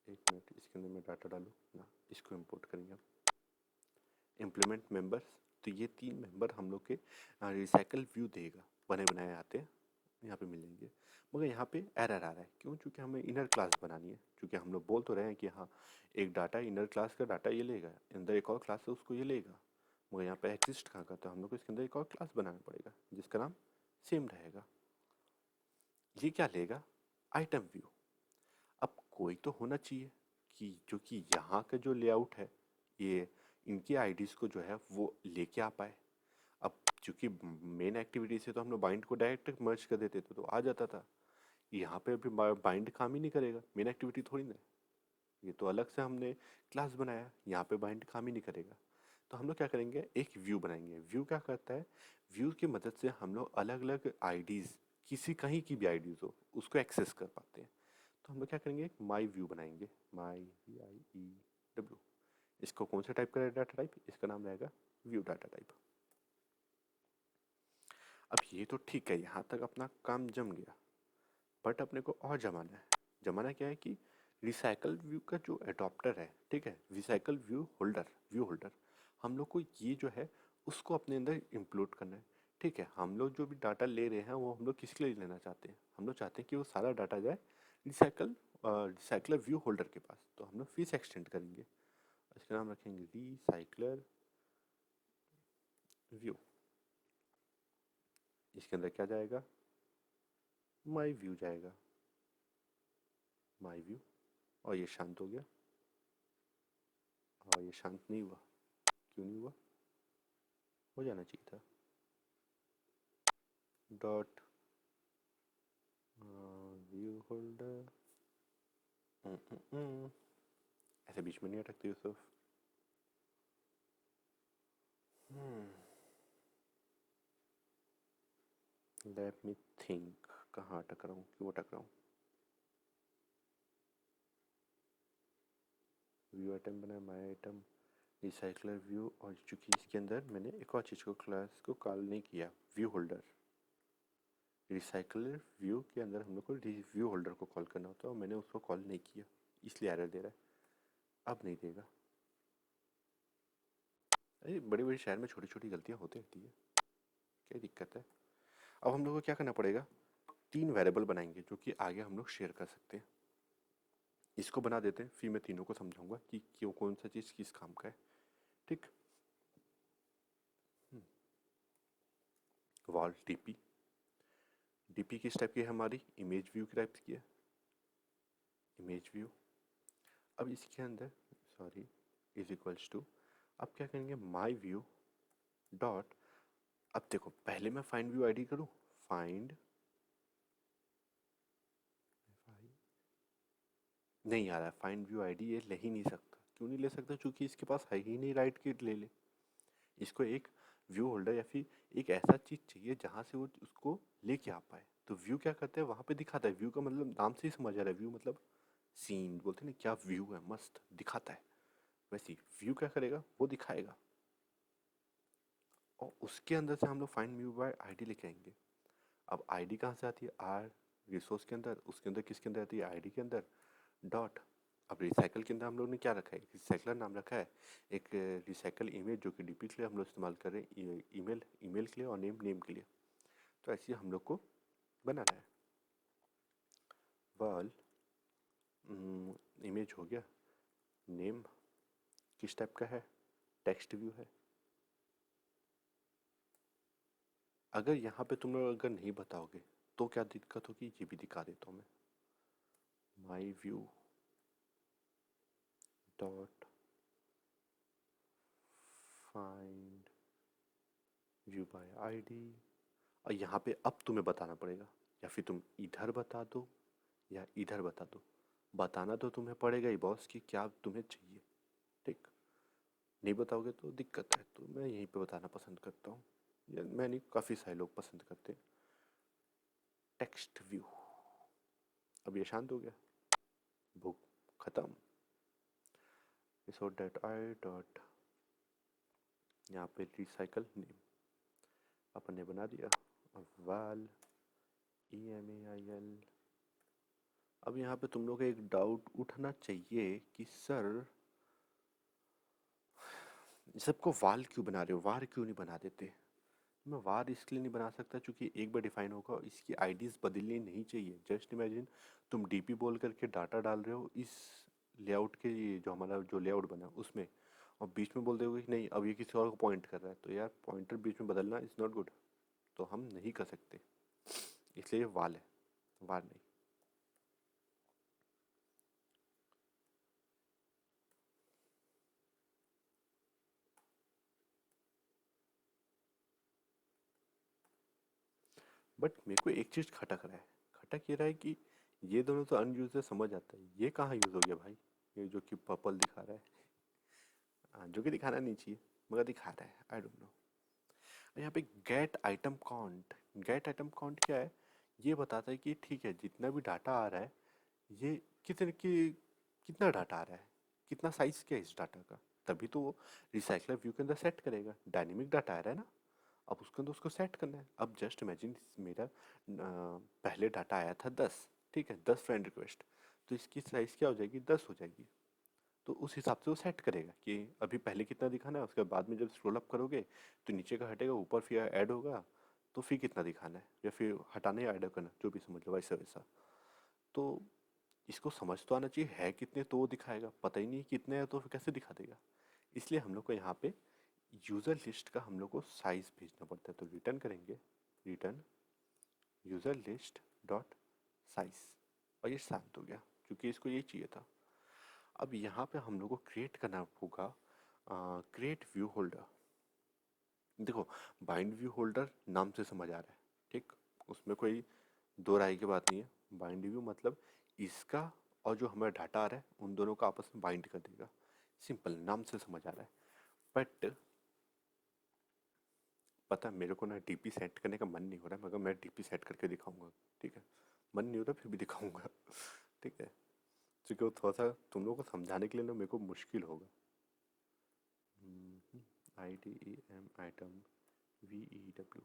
एक मिनट, इसके अंदर मैं डाटा डालूँ ना, इसको इंपोर्ट करेंगे। इम्प्लीमेंट मेंबर्स, तो ये 3 मेंबर हम लोग के रिसाइकल व्यू देगा, बने बनाए आते हैं, यहाँ पे मिलेंगे। मगर यहाँ पे एरर आ रहा है, क्यों? क्योंकि हमें इनर क्लास बनानी है। क्योंकि हम लोग बोल तो रहे हैं कि हाँ एक डाटा इनर क्लास का डाटा ये लेगा, अंदर एक और क्लास है उसको ये लेगा, मगर यहाँ पे एग्जिस्ट कहाँ का? तो हम लोग को इसके अंदर एक और क्लास बनाना पड़ेगा जिसका नाम सेम रहेगा। ये क्या लेगा? Item view. अब कोई तो होना चाहिए कि जो कि यहाँ का जो लेआउट है ये इनकी आईडीज़ को जो है वो लेके आ पाए। अब चूंकि मेन एक्टिविटी से तो हम लोग बाइंड को डायरेक्ट मर्ज कर देते थे तो आ जाता था। यहाँ पे अभी बाइंड काम ही नहीं करेगा, मेन एक्टिविटी थोड़ी ना है। ये तो अलग से हमने क्लास बनाया, यहाँ पे बाइंड काम ही नहीं करेगा। तो हम लोग क्या करेंगे, एक व्यू बनाएंगे। व्यू क्या करता है, व्यू की मदद से हम लोग अलग अलग आईडीज़, किसी कहीं की भी आईडीज़ हो उसको एक्सेस कर पाते हैं। तो हम लोग क्या करेंगे, एक माई व्यू बनाएंगे, माई VIEW। इसको कौन सा टाइप का डाटा टाइप, इसका नाम रहेगा व्यू डाटा टाइप। अब ये तो ठीक है, यहाँ तक अपना काम जम गया, बट अपने को और जमाना है। जमाना क्या है कि रिसाइकल व्यू का जो एडॉप्टर है, ठीक है, रिसाइकल व्यू होल्डर हम लोग को ये जो है उसको अपने अंदर इंक्लूड करना है। ठीक है, हम लोग जो भी डाटा ले रहे हैं वो हम लोग किसके लिए लेना चाहते हैं? हम लोग चाहते हैं कि वो सारा डाटा जाए रिसाइकलर व्यू होल्डर के पास। तो हम लोग फिर से एक्सटेंड करेंगे, इसका नाम रखेंगे रिसाइकलर व्यू। इसके अंदर क्या जाएगा, माई व्यू जाएगा। माई व्यू, और ये शांत हो गया, और ये शांत नहीं हुआ। क्यों नहीं हुआ? हो जाना चाहिए था। डॉट व्यू होल्डर, ऐसे बीच में नहीं अटकती यूसुफ। लेट मी थिंक, कहाँ अटक रहा हूँ, क्यों अटक रहा हूँ? व्यू आइटम बना, माई आइटम, रिसाइकलर व्यू, और चूंकि इसके अंदर मैंने एक और चीज़ को क्लास को कॉल नहीं किया, व्यू होल्डर। रिसाइकलर व्यू के अंदर हम लोग को व्यू होल्डर को कॉल करना होता है, और मैंने उसको कॉल नहीं किया, इसलिए एरर दे रहा है। अब नहीं देगा। अरे बड़ी बड़ी शहर में छोटी छोटी गलतियाँ होती रहती है, क्या दिक्कत है? अब हम लोग को क्या करना पड़ेगा, 3 वेरिएबल बनाएंगे जो कि आगे हम लोग शेयर कर सकते हैं। इसको बना देते हैं, फिर मैं तीनों को समझाऊंगा कि क्यों कौन सा चीज़ किस काम का है। ठीक। वॉल डीपी, डीपी किस टाइप की है हमारी, इमेज व्यू की टाइप की है, इमेज व्यू। अब इसके अंदर सॉरी इज इक्वल्स टू, अब क्या करेंगे, माई व्यू डॉट, अब देखो पहले मैं फाइंड व्यू आईडी करूँ, फाइंड, नहीं आ रहा है फाइंड व्यू आईडी, ये ले ही नहीं सकता। क्यों नहीं ले सकता? क्योंकि इसके पास है ही नहीं राइट की ले ले। इसको एक व्यू होल्डर या फिर एक ऐसा चीज़ चाहिए जहाँ से वो उसको लेके आ पाए। तो व्यू क्या करते हैं, वहाँ पे दिखाता है। व्यू का मतलब नाम से ही समझ आ रहा है, व्यू मतलब सीन बोलते हैं ना, क्या व्यू है, मस्त दिखाता है। वैसे व्यू क्या करेगा, वो दिखाएगा, और उसके अंदर से हम लोग फाइंड व्यू बाय आईडी लेके आएंगे। अब आईडी कहाँ से आती है, आर रिसोर्स के अंदर, उसके अंदर किसके अंदर आती है, आईडी के अंदर, डॉट। अब रिसाइकल के अंदर हम लोग ने क्या रखा है, रिसाइकलर नाम रखा है। एक रिसाइकल इमेज जो कि डीपी के लिए हम लोग इस्तेमाल कर रहे हैं, ईमेल ईमेल के लिए, और नेम नेम के लिए। तो ऐसे ही हम लोग को बनाना है। वॉल इमेज हो गया, नेम किस टाइप का है, टेक्स्ट व्यू है। अगर यहाँ पे तुम लोग अगर नहीं बताओगे तो क्या दिक्कत होगी, ये भी दिखा देता हूँ मैं। My view dot find view bye ID, और यहाँ पे अब तुम्हें बताना पड़ेगा, या फिर तुम इधर बता दो या इधर बता दो। बताना तो तुम्हें पड़ेगा ही बॉस कि क्या तुम्हें चाहिए। ठीक, नहीं बताओगे तो दिक्कत है, तो मैं यहीं पे बताना पसंद करता हूँ, या मैं नहीं, काफ़ी सारे लोग पसंद करते हैं। टेक्स्ट व्यू, अब ये शांत हो गया, बुक खत्म। डॉट आई डॉट, यहाँ पे रिसाइकल नेम अपन ने बना दिया, वाल EMAIL। अब यहाँ पे तुम लोग को एक डाउट उठना चाहिए कि सर सबको वाल क्यों बना रहे हो, वार क्यों नहीं बना देते? मैं वार इसलिए नहीं बना सकता क्योंकि एक बार डिफाइन होगा, इसकी आईडीज बदलनी नहीं चाहिए। जस्ट इमेजिन तुम डीपी बोल करके डाटा डाल रहे हो इस लेआउट के, ये जो हमारा जो लेआउट बना उसमें, और बीच में बोल दोगे कि नहीं अब ये किसी और को पॉइंट कर रहा है, तो यार पॉइंटर बीच में बदलना इज़ नॉट गुड। तो हम नहीं कर सकते, इसलिए ये वाल है, वार नहीं। बट मेरे को एक चीज़ खटक रहा है, खटक ये रहा है कि ये दोनों तो अनयूज है, समझ आता है, ये कहाँ यूज़ हो गया भाई? ये जो कि पर्पल दिखा रहा है, जो कि दिखाना नहीं चाहिए मगर दिखा रहा है, आई डोंट नो। यहाँ पे gate item count, gate item count क्या है, ये बताता है कि ठीक है जितना भी डाटा आ रहा है, ये कितने की, कितना डाटा आ रहा है, कितना साइज क्या है इस डाटा का, तभी तो वो रिसाइकलर व्यू के अंदर सेट करेगा। डायनेमिक डाटा आ रहा है ना, अब उसके अंदर उसको सेट करना है। अब जस्ट इमेजिन मेरा पहले डाटा आया था 10, ठीक है, 10 फ्रेंड रिक्वेस्ट, तो इसकी साइज़ क्या हो जाएगी, 10 हो जाएगी। तो उस हिसाब से वो सेट करेगा कि अभी पहले कितना दिखाना है, उसके बाद में जब स्क्रॉल अप करोगे तो नीचे का हटेगा, ऊपर फिर ऐड होगा, तो फिर कितना दिखाना है, या फिर हटाना या ऐड करना, जो भी समझ लो, वैसा वैसा। तो इसको समझ तो आना चाहिए है कितने तो वो दिखाएगा, पता ही नहीं कितने हैं तो फिर कैसे दिखा देगा। इसलिए हम लोग को यहाँ पे यूज़र लिस्ट का हम लोग को साइज़ भेजना पड़ता है। तो रिटर्न करेंगे, return user list dot size, और ये शांत हो गया क्योंकि इसको ये चाहिए था। अब यहाँ पे हम लोग को क्रिएट करना होगा क्रिएट व्यू होल्डर। देखो, बाइंड व्यू होल्डर नाम से समझ आ रहा है, ठीक, उसमें कोई दो राय की बात नहीं है। बाइंड व्यू मतलब इसका और जो हमारा डाटा आ रहा है उन दोनों को आपस में बाइंड कर देगा। सिंपल, नाम से समझ आ रहा है। बट पता है मेरे को ना डीपी सेट करने का मन नहीं हो रहा है, मगर मैं डीपी सेट करके दिखाऊंगा, ठीक है। मन नहीं हो रहा फिर भी दिखाऊंगा ठीक है, क्योंकि वो थोड़ा सा तुम लोगों को समझाने के लिए ना मेरे को मुश्किल होगा। I D E M item V E W,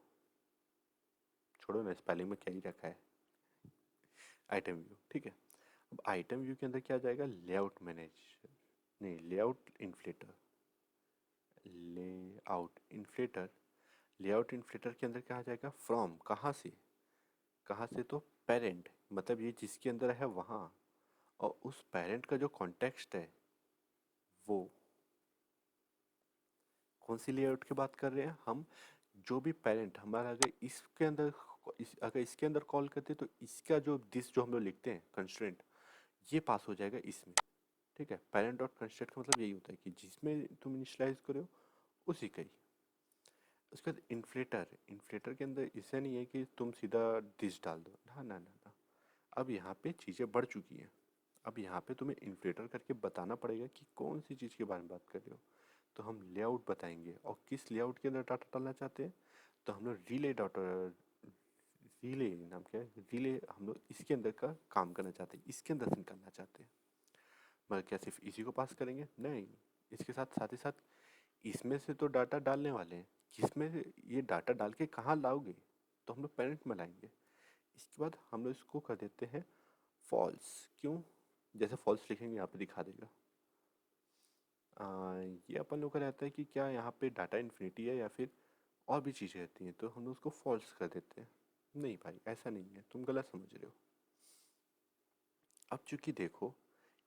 छोड़ो ना, स्पेलिंग में क्या ही रखा है, आइटम व्यू, ठीक है। अब आइटम व्यू के अंदर क्या आ जाएगा, लेआउट मैनेजर, नहीं layout inflator, layout inflator. Layout inflator के अंदर क्या आ जाएगा, फ्रॉम, कहाँ से तो पेरेंट, मतलब ये जिसके अंदर है वहाँ, और उस पेरेंट का जो कॉन्टेक्स्ट है वो कौन सी लेआउट की बात कर रहे हैं हम, जो भी पेरेंट हमारा अगर इसके अंदर अगर इसके अंदर कॉल करते हैं तो इसका जो दिस जो हम लोग लिखते हैं कंस्ट्रेंट, ये पास हो जाएगा इसमें, ठीक है। पेरेंट डॉट कंस्ट्रेंट का मतलब यही होता है कि जिसमें तुम इनिशियलाइज करो उसी का ही। उसके बाद इन्फ्लेटर, इन्फ्लेटर के अंदर ऐसा नहीं है कि तुम सीधा दिस डाल दो, ना ना ना ना। अब यहाँ पे चीज़ें बढ़ चुकी हैं। अब यहाँ पे तुम्हें इन्फ्लेटर करके बताना पड़ेगा कि कौन सी चीज़ के बारे में बात कर रहे हो। तो हम लेआउट बताएंगे, और किस लेआउट के अंदर डाटा डालना चाहते हैं, तो हम लोग रिले डाटा, रिले नाम क्या है, रिले हम लोग इसके अंदर का काम करना चाहते हैं, इसके अंदर से निकालना चाहते हैं। मगर क्या सिर्फ इसी को पास करेंगे, नहीं, इसके साथ ही साथ इसमें से तो डाटा डालने वाले हैं, किसमें से ये डाटा डाल के कहाँ लाओगे, तो हम लोग पेरेंट में लाएंगे। इसके बाद हम लोग इसको कर देते हैं फॉल्स, क्यों, जैसे फॉल्स लिखेंगे यहाँ पे दिखा देगा। ये अपन लोग का रहता है कि क्या यहाँ पे डाटा इन्फिनिटी है या फिर और भी चीज़ें रहती हैं, तो हम लोग उसको फॉल्स कर देते हैं। नहीं भाई ऐसा नहीं है, तुम गलत समझ रहे हो। अब चूंकि देखो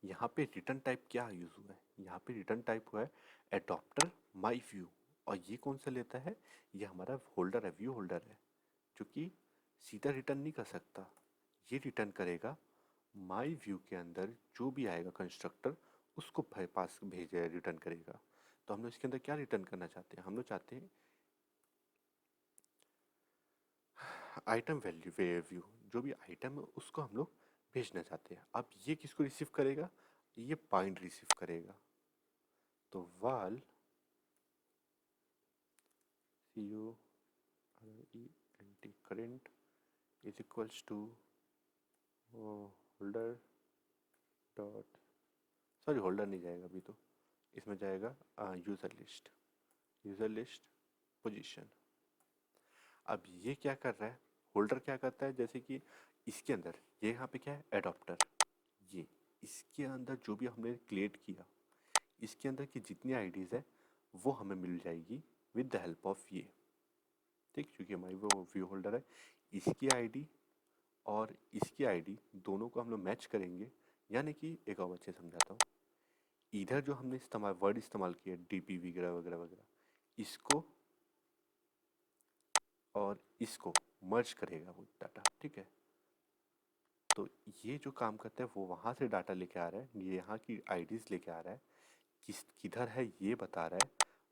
यहाँ पे रिटर्न टाइप क्या यूज़ हुआ है, यहाँ पे रिटर्न टाइप हुआ है एडॉप्टर माई व्यू, और ये कौन सा लेता है, ये हमारा होल्डर है, व्यू होल्डर है, जो कि सीधा रिटर्न नहीं कर सकता। ये रिटर्न करेगा माई व्यू के अंदर जो भी आएगा कंस्ट्रक्टर, उसको पास भेजे रिटर्न करेगा। तो हम लोग इसके अंदर क्या रिटर्न करना चाहते हैं, हम लोग चाहते हैं आइटम वैल्यू व्यू, जो भी आइटम है उसको हम लोग भेजना चाहते हैं। अब ये किसको रिसीव करेगा, ये बाइंड रिसीव करेगा। तो val C U E N T current is equals to holder dot, sorry holder नहीं जाएगा अभी, तो इसमें जाएगा यूज़र लिस्ट पोजीशन। अब ये क्या कर रहा है, होल्डर क्या करता है, जैसे कि इसके अंदर ये यहाँ पे क्या है एडॉप्टर, ये इसके अंदर जो भी हमने क्रिएट किया, इसके अंदर की जितनी आईडीज़ है वो हमें मिल जाएगी विद द हेल्प ऑफ ये, ठीक, क्योंकि हमारी वो व्यू होल्डर है। इसकी आईडी और इसकी आईडी दोनों को हम लोग मैच करेंगे, यानी कि एक और बच्चे समझाता हूँ, इधर जो हमने इस्तेमाल वर्ड इस्तेमाल किया डीपी वगैरह वगैरह वगैरह, इसको और इसको मर्ज करेगा वो डाटा, ठीक है। तो ये जो काम करता है वो वहाँ से डाटा लेके आ रहा है, ये यहाँ की आईडीज़ लेके आ रहा है, किधर है ये बता रहा है,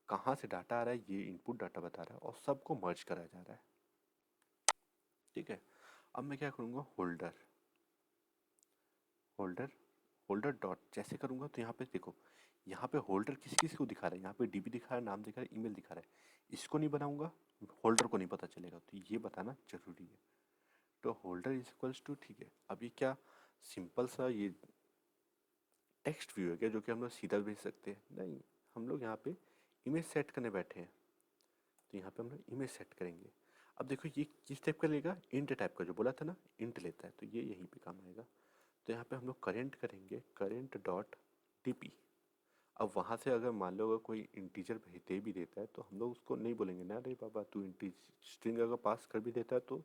कहाँ से डाटा आ रहा है ये इनपुट डाटा बता रहा है, और सबको मर्ज करा जा रहा है, ठीक है। अब मैं क्या करूँगा, होल्डर होल्डर होल्डर डॉट जैसे करूँगा तो यहाँ पे देखो, यहाँ पे होल्डर किस किस को दिखा रहा है, यहाँ पे डीपी दिखा रहा है, नाम दिखा रहा है, ईमेल दिखा रहा है। इसको नहीं बनाऊंगा, होल्डर को नहीं पता चलेगा, तो ये बताना जरूरी है। तो होल्डर इज इक्वल्स टू, ठीक है। अभी क्या सिंपल सा ये टेक्स्ट व्यू है क्या, जो कि हम लोग सीधा भेज सकते हैं, नहीं, हम लोग यहाँ पे इमेज सेट करने बैठे हैं, तो यहाँ पे हम लोग इमेज सेट करेंगे। अब देखो ये किस टाइप का लेगा, इंट टाइप का, जो बोला था ना इंट लेता है, तो ये यहीं पे काम आएगा। तो यहाँ पे हम लोग करेंट करेंगे, करेंट डॉट डीपी। अब वहाँ से अगर मान लो अगर कोई इंटीजर भेज दे भी देता है, तो हम लोग उसको नहीं बोलेंगे ना अरे बाबा तू इंटीज स्ट्रिंग अगर पास कर भी देता है तो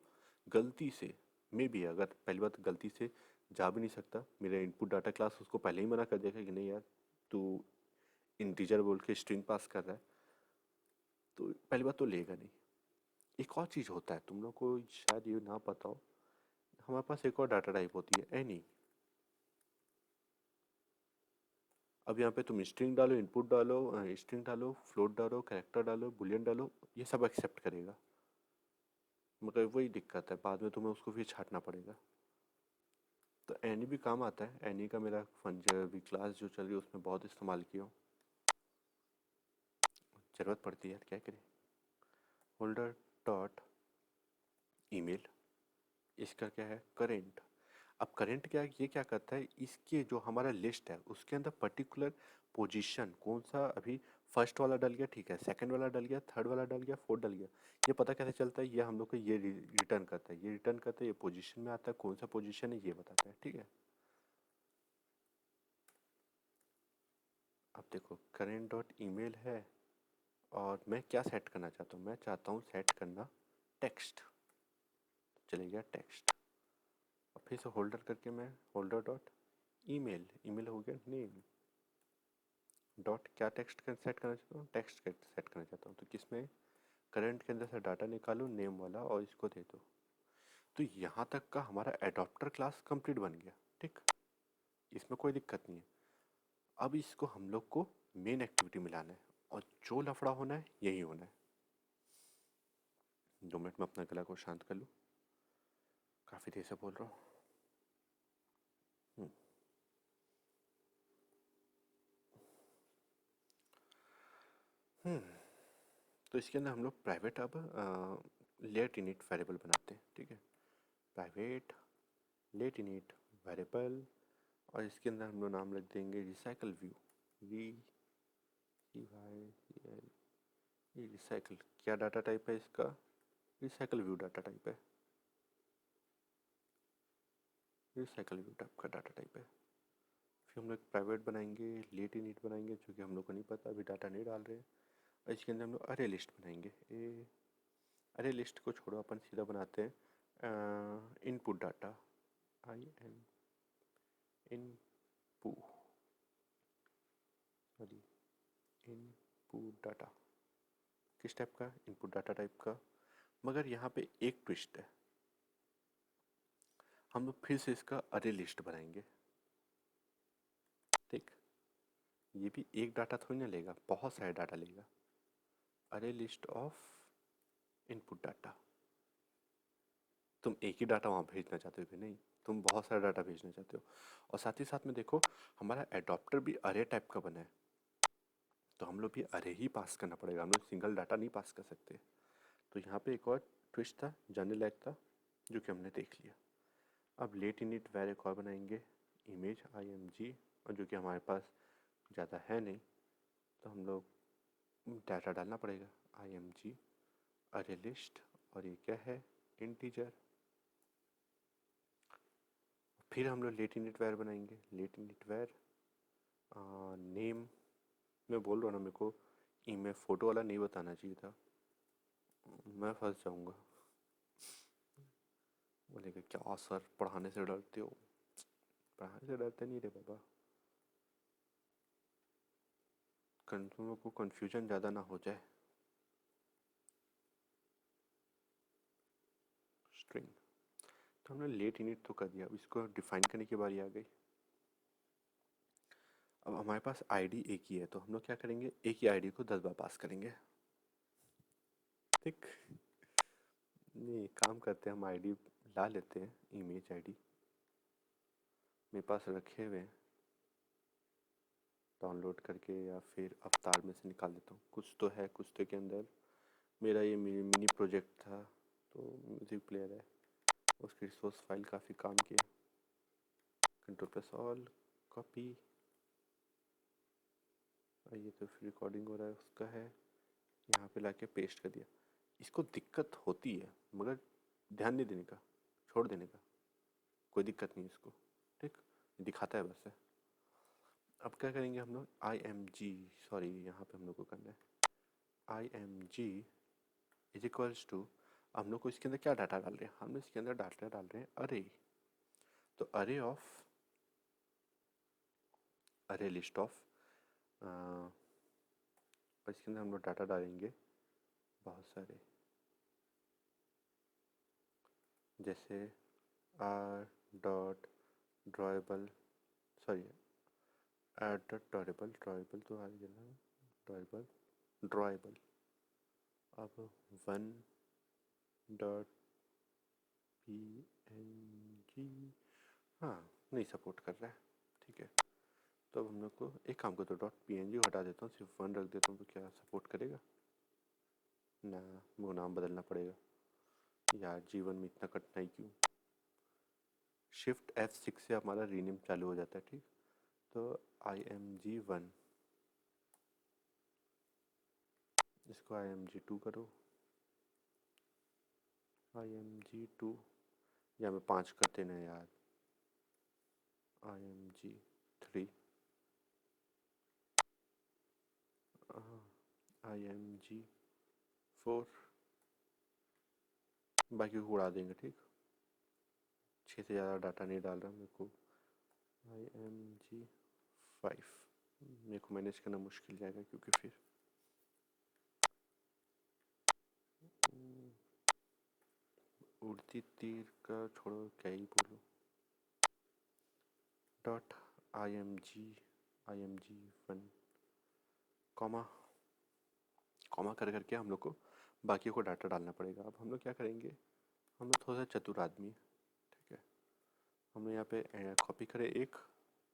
गलती से, मे भी अगर पहली बात गलती से जा भी नहीं सकता, मेरा इनपुट डाटा क्लास उसको पहले ही मना कर देगा कि नहीं यार तू इंटीजर बोल के स्ट्रिंग पास कर रहा है, तो पहली बात तो लेगा नहीं। एक और चीज़ होता है, तुम लोग को शायद ये ना पता हो, हमारे पास एक और डाटा टाइप होती है एनी। अब यहाँ पे तुम स्ट्रिंग डालो, इनपुट डालो, स्ट्रिंग डालो, फ्लोट डालो, कैरेक्टर डालो, बुलियन डालो, ये सब एक्सेप्ट करेगा। मगर वही दिक्कत है, बाद में तुम्हें उसको फिर छाटना पड़ेगा। तो एनी भी काम आता है। एनी का मेरा फंजर भी क्लास जो चल रही है उसमें बहुत इस्तेमाल किया हूँ, ज़रूरत पड़ती है यार, क्या करें। होल्डर डॉट ईमेल, इसका क्या है, करेंट। अब करेंट क्या है, ये क्या करता है, इसके जो हमारा लिस्ट है उसके अंदर पर्टिकुलर पोजीशन कौन सा अभी फर्स्ट वाला डल गया, ठीक है, सेकंड वाला डल गया, थर्ड वाला डल गया, फोर्थ डल गया, ये पता कैसे चलता है, ये हम लोग को ये रिटर्न करता है, ये रिटर्न करता है, ये पोजीशन में आता है, कौन सा पोजीशन है ये बताता है, ठीक है। अब देखो करेंट डॉट ईमेल है, और मैं क्या सेट करना चाहता हूँ, मैं चाहता हूँ सेट करना टेक्स्ट, चले गया टेक्स्ट। और फिर से होल्डर करके मैं होल्डर डॉट ईमेल, ईमेल हो गया नेम डॉट क्या टेक्स्ट कर सेट करना चाहता हूँ, टेक्स्ट सेट करना चाहता हूँ, तो किसमें करंट के अंदर से डाटा निकालो नेम वाला और इसको दे दो। तो यहाँ तक का हमारा एडॉप्टर क्लास कंप्लीट बन गया, ठीक, इसमें कोई दिक्कत नहीं है। अब इसको हम लोग को मेन एक्टिविटी मिलाना है, और जो लफड़ा होना है यही होना है। 2 मिनट में अपना गला को शांत कर लूँ, काफ़ी देर से बोल रहा हूँ। तो इसके अंदर हम लोग प्राइवेट अब लेट इनिट वेरिएबल बनाते हैं, ठीक है, प्राइवेट लेट इनिट वेरिएबल, और इसके अंदर हम लोग नाम रख देंगे recycle view, V C Y C L, ये रिसाइकल क्या डाटा टाइप है इसका, रिसाइकल व्यू डाटा टाइप है, रिसाइकल व्यू टाइप का डाटा टाइप है। फिर हम लोग प्राइवेट बनाएंगे, लेट इनिट बनाएंगे, जो कि हम लोग को नहीं पता, अभी डाटा नहीं डाल रहे हैं। और इसके अंदर हम लोग अरे लिस्ट बनाएंगे, अरे लिस्ट को छोड़ो, अपन सीधा बनाते हैं input data, I N input sorry input data, किस टाइप का, इनपुट डाटा टाइप का। मगर यहाँ पे एक ट्विस्ट है, हम लोग फिर से इसका अरे लिस्ट बनाएंगे, ठीक, ये भी एक डाटा थोड़ी ना लेगा, बहुत सारे डाटा लेगा। अरे लिस्ट ऑफ इनपुट डाटा, तुम एक ही डाटा वहाँ भेजना चाहते हो कि नहीं, तुम बहुत सारा डाटा भेजना चाहते हो। और साथ ही साथ में देखो हमारा एडॉप्टर भी अरे टाइप का बना है, तो हम लोग भी अरे ही पास करना पड़ेगा, हम लोग सिंगल डाटा नहीं पास कर सकते। तो यहाँ पे एक और ट्विस्ट था, जानने लायक था, जो कि हमने देख लिया। अब लेट इनिट वेर एक और बनाएंगे, इमेज आई एम जी, और जो कि हमारे पास ज़्यादा है नहीं, तो हम लोग डाटा डालना पड़ेगा, आई एम जी अरे लिस्ट, और ये क्या है, इंटीजर। फिर हम लोग लेट इनिट वेर बनाएंगे, लेट इनिट वेर नेम, मैं बोल रहा हूँ ना, मेरे को ईमेल फ़ोटो वाला नहीं बताना चाहिए था, मैं फंस जाऊँगा। बोलेगा क्या सर पढ़ाने से डरते हो, पढ़ाने से डरते नहीं रे बाबा, तुम को कन्फ्यूजन ज़्यादा ना हो जाए। स्ट्रिंग, तो हमने लेट इनिट तो कर दिया, अब इसको डिफाइन करने की बारी आ गई। अब हमारे पास आईडी एक ही है, तो हम लोग क्या करेंगे, एक ही आईडी को 10 बार पास करेंगे, ठीक। नहीं, काम करते हैं, हम आईडी ला लेते हैं, इमेज आईडी मेरे पास रखे हुए हैं डाउनलोड करके, या फिर अवतार में से निकाल देता हूँ, कुछ तो है, कुछ तो के अंदर मेरा ये मिनी प्रोजेक्ट था, तो म्यूज़िक प्लेयर है, उसकी रिसोर्स फाइल काफ़ी काम की है, कंट्रोल प्लस ऑल कॉपी, और ये तो फिर रिकॉर्डिंग हो रहा है उसका है, यहाँ पे लाके पेस्ट कर दिया। इसको दिक्कत होती है, मगर ध्यान नहीं देने का, छोड़ देने का, कोई दिक्कत नहीं इसको, ठीक, दिखाता है बस है। अब क्या करेंगे हम लोग, आई एम जी, सॉरी यहाँ पे हम लोग को करना है I M G is equals to, हम लोग को इसके अंदर क्या डाटा डाल रहे हैं, हम लोग इसके अंदर डाटा डाल रहे हैं अरे, तो अरे ऑफ, अरे लिस्ट ऑफ, और इसके अंदर हम लोग डाटा डालेंगे बहुत सारे, जैसे R dot drawable, sorry at the drawable तो आ गया ना, ड्रॉएबल ड्रॉएबल। अब 1.png, हाँ नहीं सपोर्ट कर रहा है, ठीक है। तो अब हम लोग को एक काम करते, डॉट पी एन जी हटा देता हूँ, सिर्फ 1 रख देता हूँ, तो क्या सपोर्ट करेगा ना, वो नाम बदलना पड़ेगा यार, जीवन में इतना कठिनाई क्यों। शिफ्ट F6 से हमारा रीनेम चालू हो जाता है, ठीक। तो IMG1, इसको IMG2 करो, IMG2, या मैं 5 करते ना यार, IMG3, IMG4, बाकी को उड़ा देंगे, ठीक। 6 से ज़्यादा डाटा नहीं डाल रहा मेरे को। IMG5, मेरे को मैनेज करना मुश्किल जाएगा, क्योंकि फिर उड़ती तीर का छोड़ो, क्या ही बोलो। डॉट IMG1, कॉमा कॉमा कर करके हम लोग को बाकी को डाटा डालना पड़ेगा। अब हम लोग क्या करेंगे, हम लोग थोड़ा सा चतुर आदमी है, ठीक है। हमने यहाँ पे कॉपी करे एक,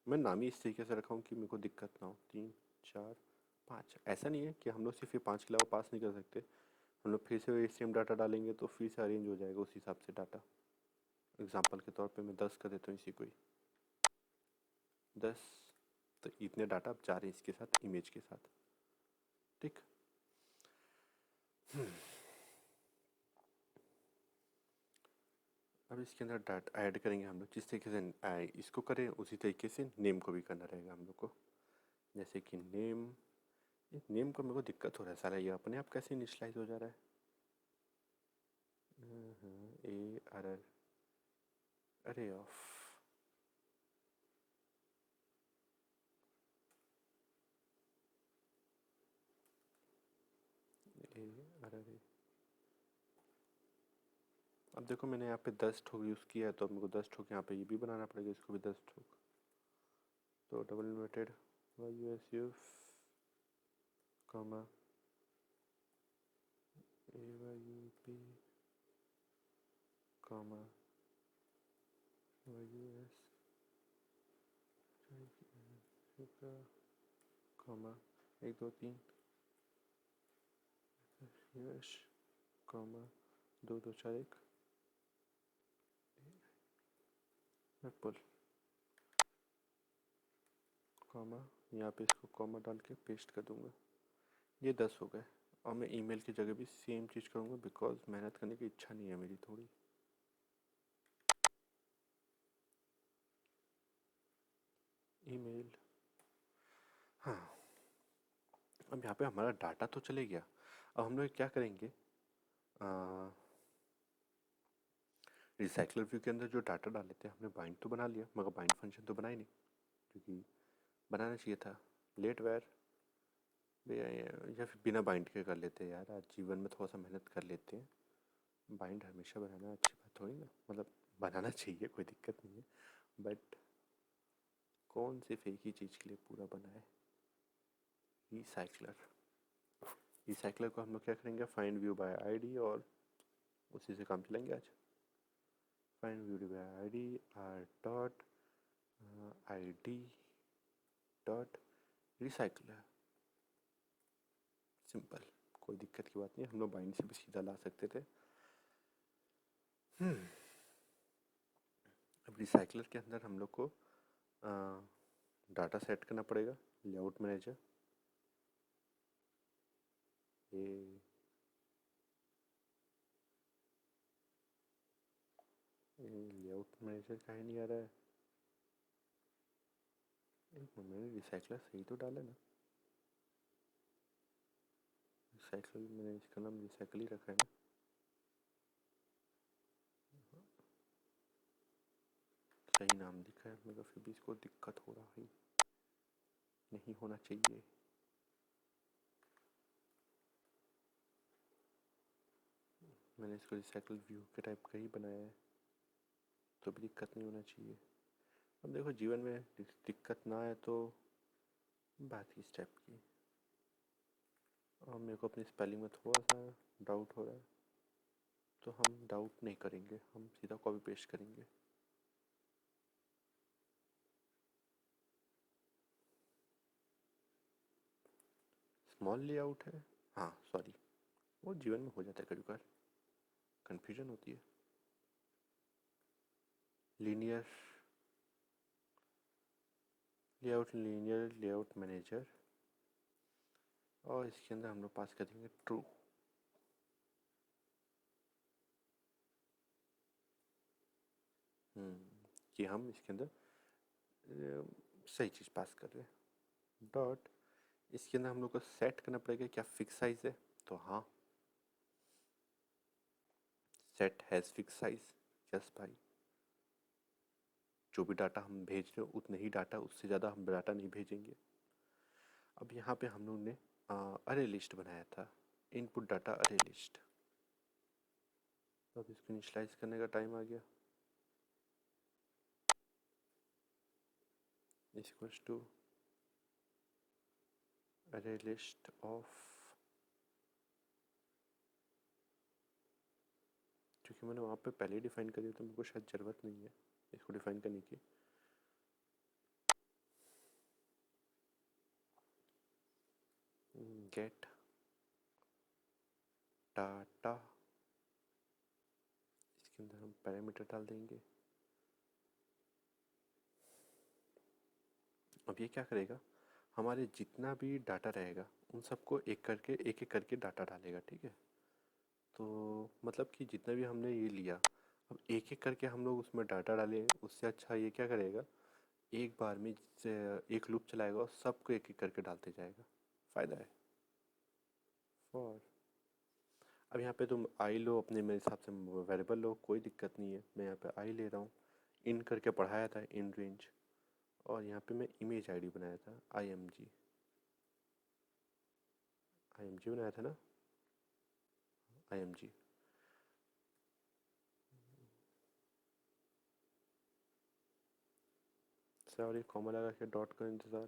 मैं नाम ही इस तरीके से रखा हूँ कि मेरे को दिक्कत ना हो। 3 4 5, ऐसा नहीं है कि हम लोग सिर्फ ये 5 के अलावा पास नहीं कर सकते, हम लोग फिर से सेम डाटा डालेंगे तो फिर से अरेंज हो जाएगा उस हिसाब से डाटा। एग्जाम्पल के तौर पे मैं 10 कर देता हूँ, इसी को ही 10, तो इतने डाटा अब जा रहे हैं इसके साथ, इमेज के साथ, ठीक। अब इसके अंदर डाटा ऐड करेंगे हम लोग, जिस तरीके से इसको करें उसी तरीके से नेम को भी करना रहेगा हम लोग को। जैसे कि नेम, नेम को मेरे को दिक्कत हो रहा है, सारा ये अपने आप कैसे इनिशलाइज हो जा रहा है। ARR, अरे ऑफ, ARR। अब देखो मैंने यहाँ पे 10 ठोक यूज़ किया है, तो अब मेरे को 10 ठोक यहाँ पे ये भी बनाना पड़ेगा, इसको भी 10 ठोक। तो double inverted YUSUF, comma AYUP, comma YUS, comma 1 2 3 यश, कॉमा 2 2 4 1 एप्पल, कॉमा यहाँ पे इसको कॉमा डाल के पेस्ट कर दूंगा। ये 10 हो गए। और मैं ईमेल की जगह भी सेम चीज़ करूँगा, बिकॉज मेहनत करने की इच्छा नहीं है मेरी थोड़ी। ईमेल, हाँ। अब यहाँ पे हमारा डाटा तो चले गया, अब हम लोग क्या करेंगे, रिसाइकलर व्यू के अंदर जो डाटा डाले थे हमने बाइंड तो बना लिया, मगर बाइंड फंक्शन तो बनाई नहीं, क्योंकि बनाना चाहिए था। लेट वेयर, या फिर बिना बाइंड के कर लेते हैं यार, आज जीवन में थोड़ा सा मेहनत कर लेते हैं। बाइंड हमेशा बनाना अच्छी बात थोड़ी ना, मतलब बनाना चाहिए, कोई दिक्कत नहीं है, बट कौन सिर्फ एक ही चीज़ के लिए पूरा बना है। रिसाइकलर, रिसाइकलर को हम लोग क्या करेंगे, फाइंड व्यू बाय आईडी, और उसी से काम चलेंगे आज। Find view bye ID, R dot ID dot recycler, simple, कोई दिक्कत की बात नहीं, हम लोग बाइंड से भी सीधा ला सकते थे। अब रिसाइकलर के अंदर हम लोग को डाटा सेट करना पड़ेगा, लेआउट मैनेजर, ये लेआउट मैनेजर कहीं नहीं आ रहा है। एक मिनट, मैंने रिसाइकलर सही तो डाला ना, रिसाइकल मैंने इसका नाम रिसाइकल ही रखा है ना। सही नाम दिखा है मगर फिर भी इसको दिक्कत हो रहा है, नहीं होना चाहिए। मैंने इसको रिसाइकल व्यू के टाइप का ही बनाया है, तो भी दिक्कत नहीं होना चाहिए। अब देखो जीवन में दिक्कत ना आए तो बात इस टाइप की। और मेरे को अपनी स्पेलिंग में थोड़ा सा डाउट हो रहा है, तो हम डाउट नहीं करेंगे, हम सीधा कॉपी पेस्ट करेंगे। स्मॉल लेआउट है, हाँ सॉरी, वो जीवन में हो जाता है कभी कभार, कन्फ्यूजन होती है। Linear layout, linear layout manager, और इसके अंदर हम लोग पास करेंगे ट्रू। कि हम इसके अंदर सही चीज़ पास कर रहे हैं। डॉट, इसके अंदर हम लोग को सेट करना पड़ेगा क्या फिक्स साइज है, तो हाँ, set has fix size. Yes भाई, जो भी डाटा हम भेज रहे हो उतने ही डाटा, उससे ज़्यादा हम डाटा नहीं भेजेंगे। अब यहाँ पे हम लोग ने अरे लिस्ट बनाया था, इनपुट डाटा अरे लिस्ट। अब इसको इनिशियलाइज करने का टाइम आ गया। इक्वल्स टू अरे लिस्ट ऑफ, क्योंकि मैंने वहाँ पे पहले ही डिफाइन कर दिया तो मुझको शायद ज़रूरत नहीं है इसको डिफाइन करने की। गेट डाटा, इसके अंदर हम पैरामीटर डाल देंगे। अब ये क्या करेगा, हमारे जितना भी डाटा रहेगा उन सबको एक एक करके डाटा डालेगा, ठीक है। तो मतलब कि जितना भी हमने ये लिया, अब एक एक करके हम लोग उसमें डाटा डालें, उससे अच्छा ये क्या करेगा, एक बार में एक लूप चलाएगा और सबको एक एक करके डालते जाएगा, फ़ायदा है। फॉर, अब यहाँ पे तुम आई लो अपने, मेरे हिसाब से वेरिएबल लो, कोई दिक्कत नहीं है, मैं यहाँ पे आई ले रहा हूँ। इन करके पढ़ाया था, इन रेंज, और यहाँ पे मैं इमेज आईडी बनाया था, आई एम जी बनाया था ना, I M G. Sorry, comma लगा के डॉट का इंतज़ार।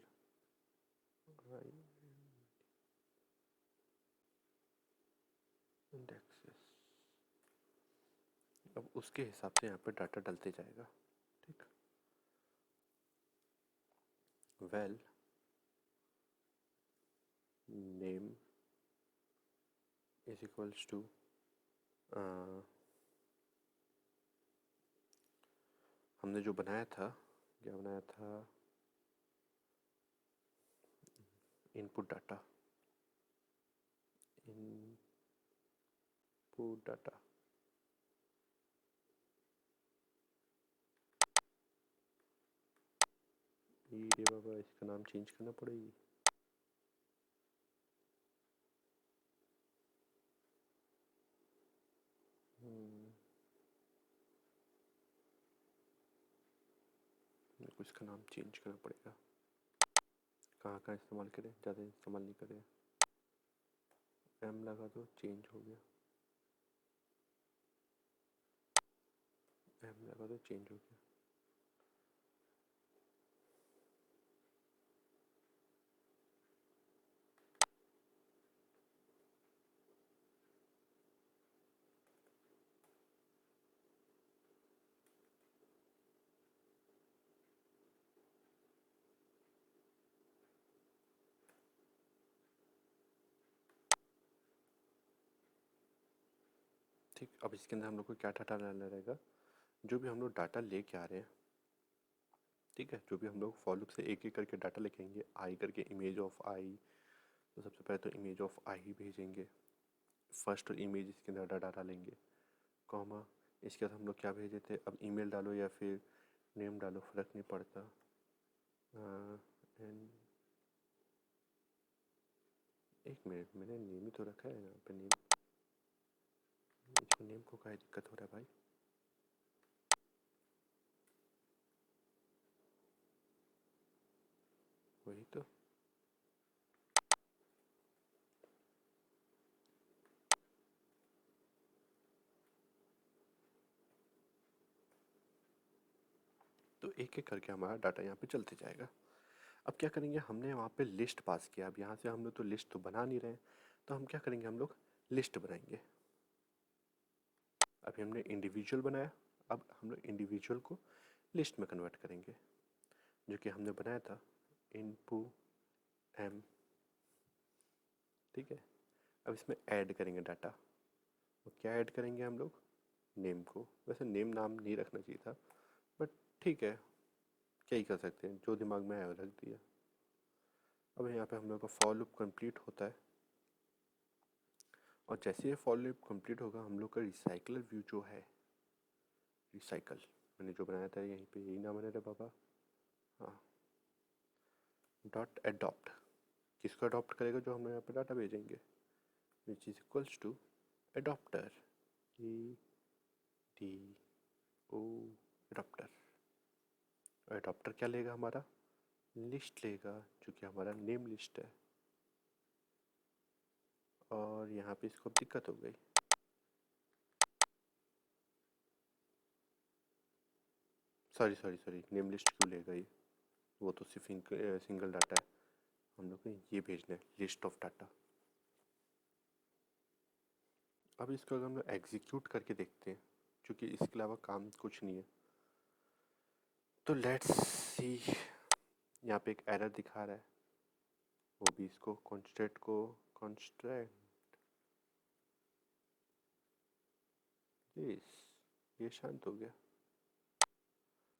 इंडेक्सेस, अब उसके हिसाब से यहाँ पे डाटा डलते जाएगा, ठीक। Well name is equals to, हमने जो बनाया था, क्या बनाया था, इनपुट डाटा, इनपुट डाटा, ये बाबा इसका नाम चेंज करना पड़ेगी। मेरे को इसका नाम चेंज करना पड़ेगा। कहाँ कहाँ इस्तेमाल करें, ज़्यादा इस्तेमाल नहीं करें। एम लगा दो, चेंज हो गया। एम लगा दो, चेंज हो गया। ठीक, अब इसके अंदर हम लोग को क्या डाटा डालना रहेगा, जो भी हम लोग डाटा लेके आ रहे हैं, ठीक है, जो भी हम लोग फॉर लूप से एक एक करके डाटा लिखेंगे, आई करके इमेज ऑफ आई, तो सबसे पहले तो इमेज ऑफ आई ही भेजेंगे, फर्स्ट इमेज इसके अंदर डाटा डालेंगे, कॉमा, इसके बाद हम लोग क्या भेजे थे, अब ईमेल डालो या फिर नेम डालो, फ़र्क नहीं पड़ता। एंड एक मिनट, मैंने नेम ही तो रखा है यहाँ पे, नेम, इसको नेम को क्या दिक्कत हो रहा है भाई। वही तो, तो एक एक करके हमारा डाटा यहाँ पे चलते जाएगा। अब क्या करेंगे, हमने वहाँ पे लिस्ट पास किया, अब यहाँ से हम लोग तो लिस्ट तो बना नहीं रहे हैं, तो हम क्या करेंगे, हम लोग लिस्ट बनाएंगे। अभी हमने इंडिविजुअल बनाया, अब हम लोग इंडिविजुअल को लिस्ट में कन्वर्ट करेंगे, जो कि हमने बनाया था इनपू एम। ठीक है, अब इसमें ऐड करेंगे डाटा। तो क्या ऐड करेंगे हम लोग, नेम को। वैसे नेम नाम नहीं रखना चाहिए था, बट ठीक है, क्या ही कर सकते हैं, जो दिमाग में आया वो रख दिया। अब यहाँ पे हम लोग का फॉर लूप कंप्लीट होता है, और जैसे ये फॉर लूप कंप्लीट होगा, हम लोग का रिसाइकलर व्यू जो है, रिसाइकल मैंने जो बनाया था यहीं पे, यही नाम है रे बाबा, हाँ, डॉट एडॉप्ट, किसको अडॉप्ट करेगा, जो हम यहाँ पे डाटा भेजेंगे, which is equals to adapter, E D O, adapter. और एडॉप्टर क्या लेगा, हमारा लिस्ट लेगा, जो कि हमारा नेम लिस्ट है। और यहाँ पे इसको दिक्कत हो गई, sorry sorry sorry, name list क्यों लेगा ये, वो तो सिर्फ सिंगल डाटा है, हम लोग को ये भेजना है लिस्ट ऑफ डाटा। अब इसको अगर हम लोग एग्जीक्यूट करके देखते हैं, क्योंकि इसके अलावा काम कुछ नहीं है, तो लेट्स सी, यहाँ पे एक एरर दिखा रहा है, वो भी इसको कॉन्स्टेंट को कॉन्स्टेंट, ये शांत हो गया।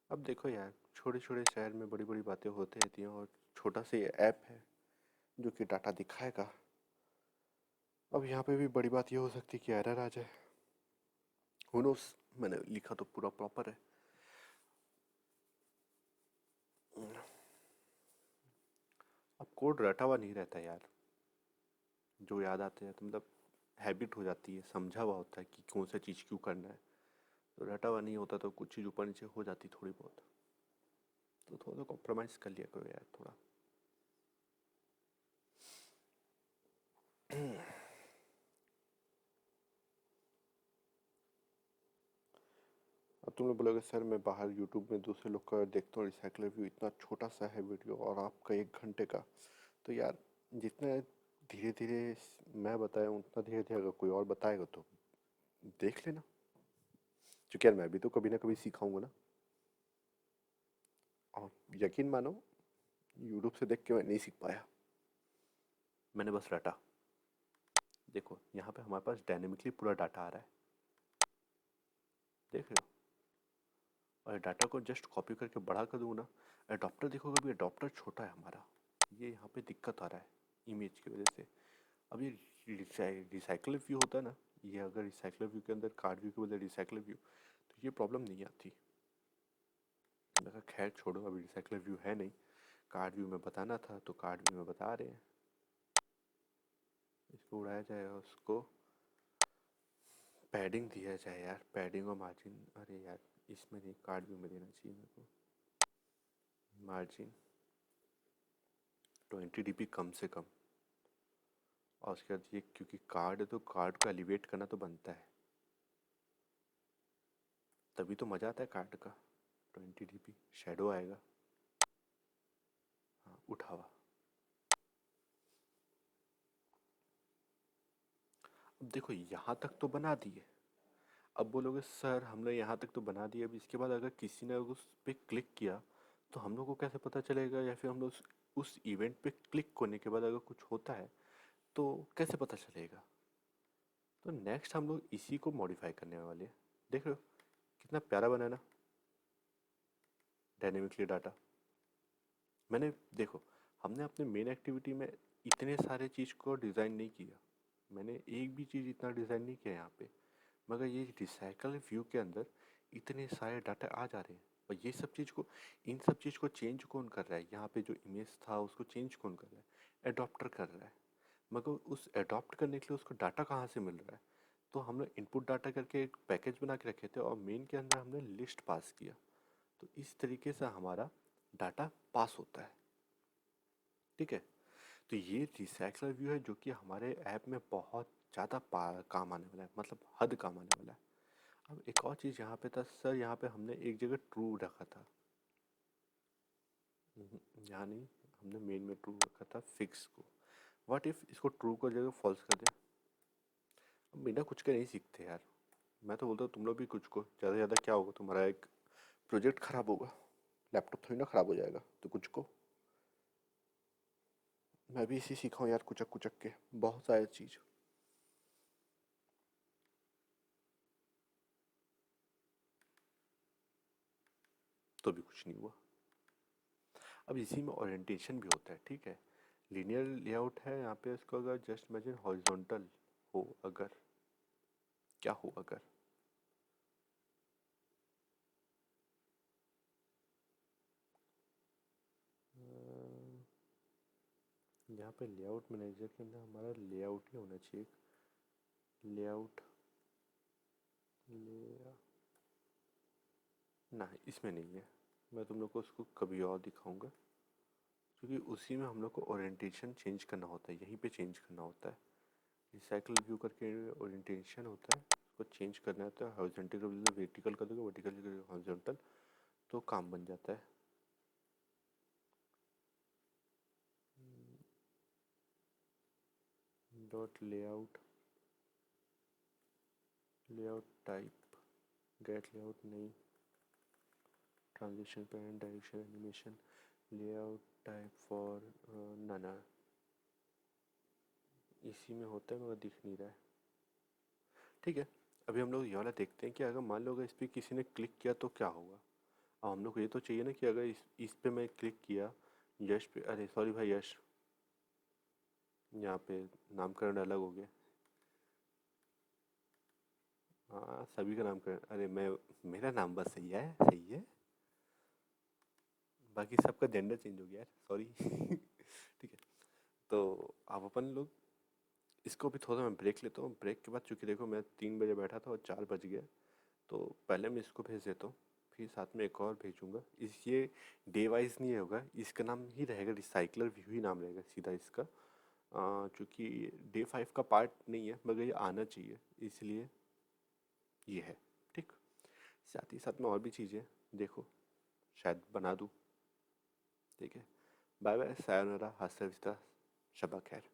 अब देखो यार, छोटे छोटे शहर में बड़ी बड़ी बातें होती रहती हैं, और छोटा सा ये ऐप है जो कि डाटा दिखाएगा। अब यहाँ पे भी बड़ी बात ये हो सकती है कि एरर आ जाए, हु नोस, मैंने लिखा तो पूरा प्रॉपर है। अब कोड रटा हुआ नहीं रहता यार, जो याद आते हैं तो मतलब हैबिट हो जाती है, समझा हुआ होता है कि कौन सा चीज़ क्यों करना है, तो रटा हुआ नहीं होता तो कुछ चीज़ ऊपर नीचे हो जाती थोड़ी बहुत, तो थोड़ा सा कॉम्प्रोमाइज़ कर लिया करो यार थोड़ा। अब तुम लोग बोलोगे सर मैं बाहर यूट्यूब में दूसरे लोग का देखता हूँ रिसाइकलर व्यू, इतना छोटा सा है वीडियो और आपका 1 घंटे का, तो यार जितना धीरे धीरे मैं बताया उतना धीरे धीरे अगर कोई और बताएगा तो देख लेना, क्योंकि यार मैं भी तो कभी ना कभी सीखाऊंगा ना। और यकीन मानो, यूट्यूब से देख के मैं नहीं सीख पाया, मैंने बस रटा। देखो यहाँ पे हमारे पास डायनेमिकली पूरा डाटा आ रहा है, देख रहे हो, और डाटा को जस्ट कॉपी करके बड़ा कर दूँ ना, अडॉप्टर देखोगे अभी अडॉप्टर छोटा है हमारा, ये यहाँ पे दिक्कत आ रहा है इमेज की वजह से। अब ये रिसाइकल व्यू होता है ना, ये अगर रिसाइकल व्यू के अंदर कार्ड व्यू के बदले रिसाइकल व्यू, तो ये प्रॉब्लम नहीं आती। मैं कहा खैर छोड़ो, अभी रिसाइकल व्यू है नहीं, कार्ड व्यू में बताना था तो कार्ड व्यू में बता रहे हैं, इसको उड़ाया जाए, उसको पैडिंग दिया जाए यार, पैडिंग और मार्जिन, अरे यार इसमें नहीं, कार्ड व्यू में देना चाहिए मेरे को, मार्जिन 20 dp कम से कम। और उसके बाद ये क्योंकि कार्ड है तो कार्ड को एलिवेट करना तो बनता है, तभी तो मज़ा आता है कार्ड का। 20 dp शेडो आएगा, हाँ उठावा। अब देखो यहाँ तक तो बना दिए, अब बोलोगे सर हमने यहाँ तक तो बना दिया, अब इसके बाद अगर किसी ने उस पर क्लिक किया तो हम लोग को कैसे पता चलेगा, या फिर हम लोग उस इवेंट पे क्लिक होने के बाद अगर कुछ होता है तो कैसे पता चलेगा। तो नेक्स्ट हम लोग इसी को मॉडिफाई करने वाले हैं, देख रहे हो कितना प्यारा बना है ना, डायनेमिकली डाटा। मैंने देखो, हमने अपने मेन एक्टिविटी में इतने सारे चीज़ को डिज़ाइन नहीं किया, मैंने एक भी चीज़ इतना डिज़ाइन नहीं किया यहाँ पे, मगर ये रिसाइकल व्यू के अंदर इतने सारे डाटा आ जा रहे हैं, और ये सब चीज़ को, इन सब चीज़ को चेंज कौन कर रहा है, यहाँ पे जो इमेज था उसको चेंज कौन कर रहा है, एडॉप्टर कर रहा है। मगर उस एडॉप्ट करने के लिए उसको डाटा कहाँ से मिल रहा है, तो हमने इनपुट डाटा करके एक पैकेज बना के रखे थे, और मेन के अंदर हमने लिस्ट पास किया, तो इस तरीके से हमारा डाटा पास होता है। ठीक है, तो ये रिसाइकलर व्यू है जो कि हमारे ऐप में बहुत ज़्यादा काम आने वाला है, मतलब हद काम आने वाला है। अब एक और चीज़ यहाँ पे था सर, यहाँ पे हमने एक जगह ट्रू रखा था, यहाँ नहीं, हमने मेन में ट्रू रखा था फिक्स को। व्हाट इफ इसको ट्रू को जगह फॉल्स कर दे? अब बिना कुछ के नहीं सीखते यार। मैं तो बोलता हूँ तुम लोग भी कुछ को, ज़्यादा से ज़्यादा क्या होगा, तुम्हारा एक प्रोजेक्ट खराब होगा, लैपटॉप थोड़ी ना खराब हो जाएगा, तो कुछ को। मैं भी इसी सीखा हूँ यार, कुचक कुचक के बहुत सारी चीज़। तो भी कुछ नहीं हुआ। अब इसी में ओरिएंटेशन भी होता है, ठीक है। लीनियर लेआउट है यहाँ पे, इसको अगर जस्ट इमेजिन हॉरिजॉन्टल हो अगर, क्या हो अगर, यहाँ पे लेआउट मैनेजर के अंदर हमारा लेआउट ही होना चाहिए। लेआउट ले ना, इसमें नहीं है। मैं तुम लोग को उसको कभी और दिखाऊंगा, क्योंकि उसी में हम लोग को ओरिएंटेशन चेंज करना होता है, यहीं पे चेंज करना होता है। रिसाइकल व्यू करके ओरिएंटेशन होता है, उसको चेंज करना होता है। हॉरिजॉन्टल का बदले वर्टिकल कर दोगे, वर्टिकल का हॉरिजॉन्टल, तो काम बन जाता है। Dot layout, layout type, get layout नहीं, transition pan, direction animation, layout type for ना, इसी में होता है मगर दिख नहीं रहा है। ठीक है, अभी हम लोग ये वाला देखते हैं कि अगर मान लो अगर इस पर किसी ने क्लिक किया तो क्या होगा। अब हम लोग को ये तो चाहिए ना कि अगर इस पे मैं क्लिक किया, यश पे, अरे सॉरी भाई यश, यहाँ पे नामकरण अलग हो गया। हाँ सभी का नामकरण, अरे मैं, मेरा नाम बस सही है, सही है, बाकी सबका जेंडर चेंज हो गया यार, सॉरी। ठीक है, तो अब अपन लोग इसको भी थोड़ा मैं ब्रेक लेता हूँ। ब्रेक के बाद चूँकि देखो मैं 3 बजे बैठा था और 4 बज गया, तो पहले मैं इसको भेज देता हूँ, फिर साथ में एक और भेजूँगा। इस ये डे वाइज नहीं होगा, इसका नाम ही रहेगा रिसाइकलर व्यू ही नाम रहेगा सीधा इसका, चूँकि डे 5 का पार्ट नहीं है मगर ये आना चाहिए, इसलिए ये है। ठीक, साथ ही साथ में और भी चीज़ें देखो, शायद बना दूँ। ठीक है, bye bye, sayonara, hasta la vista, शब्बा खैर।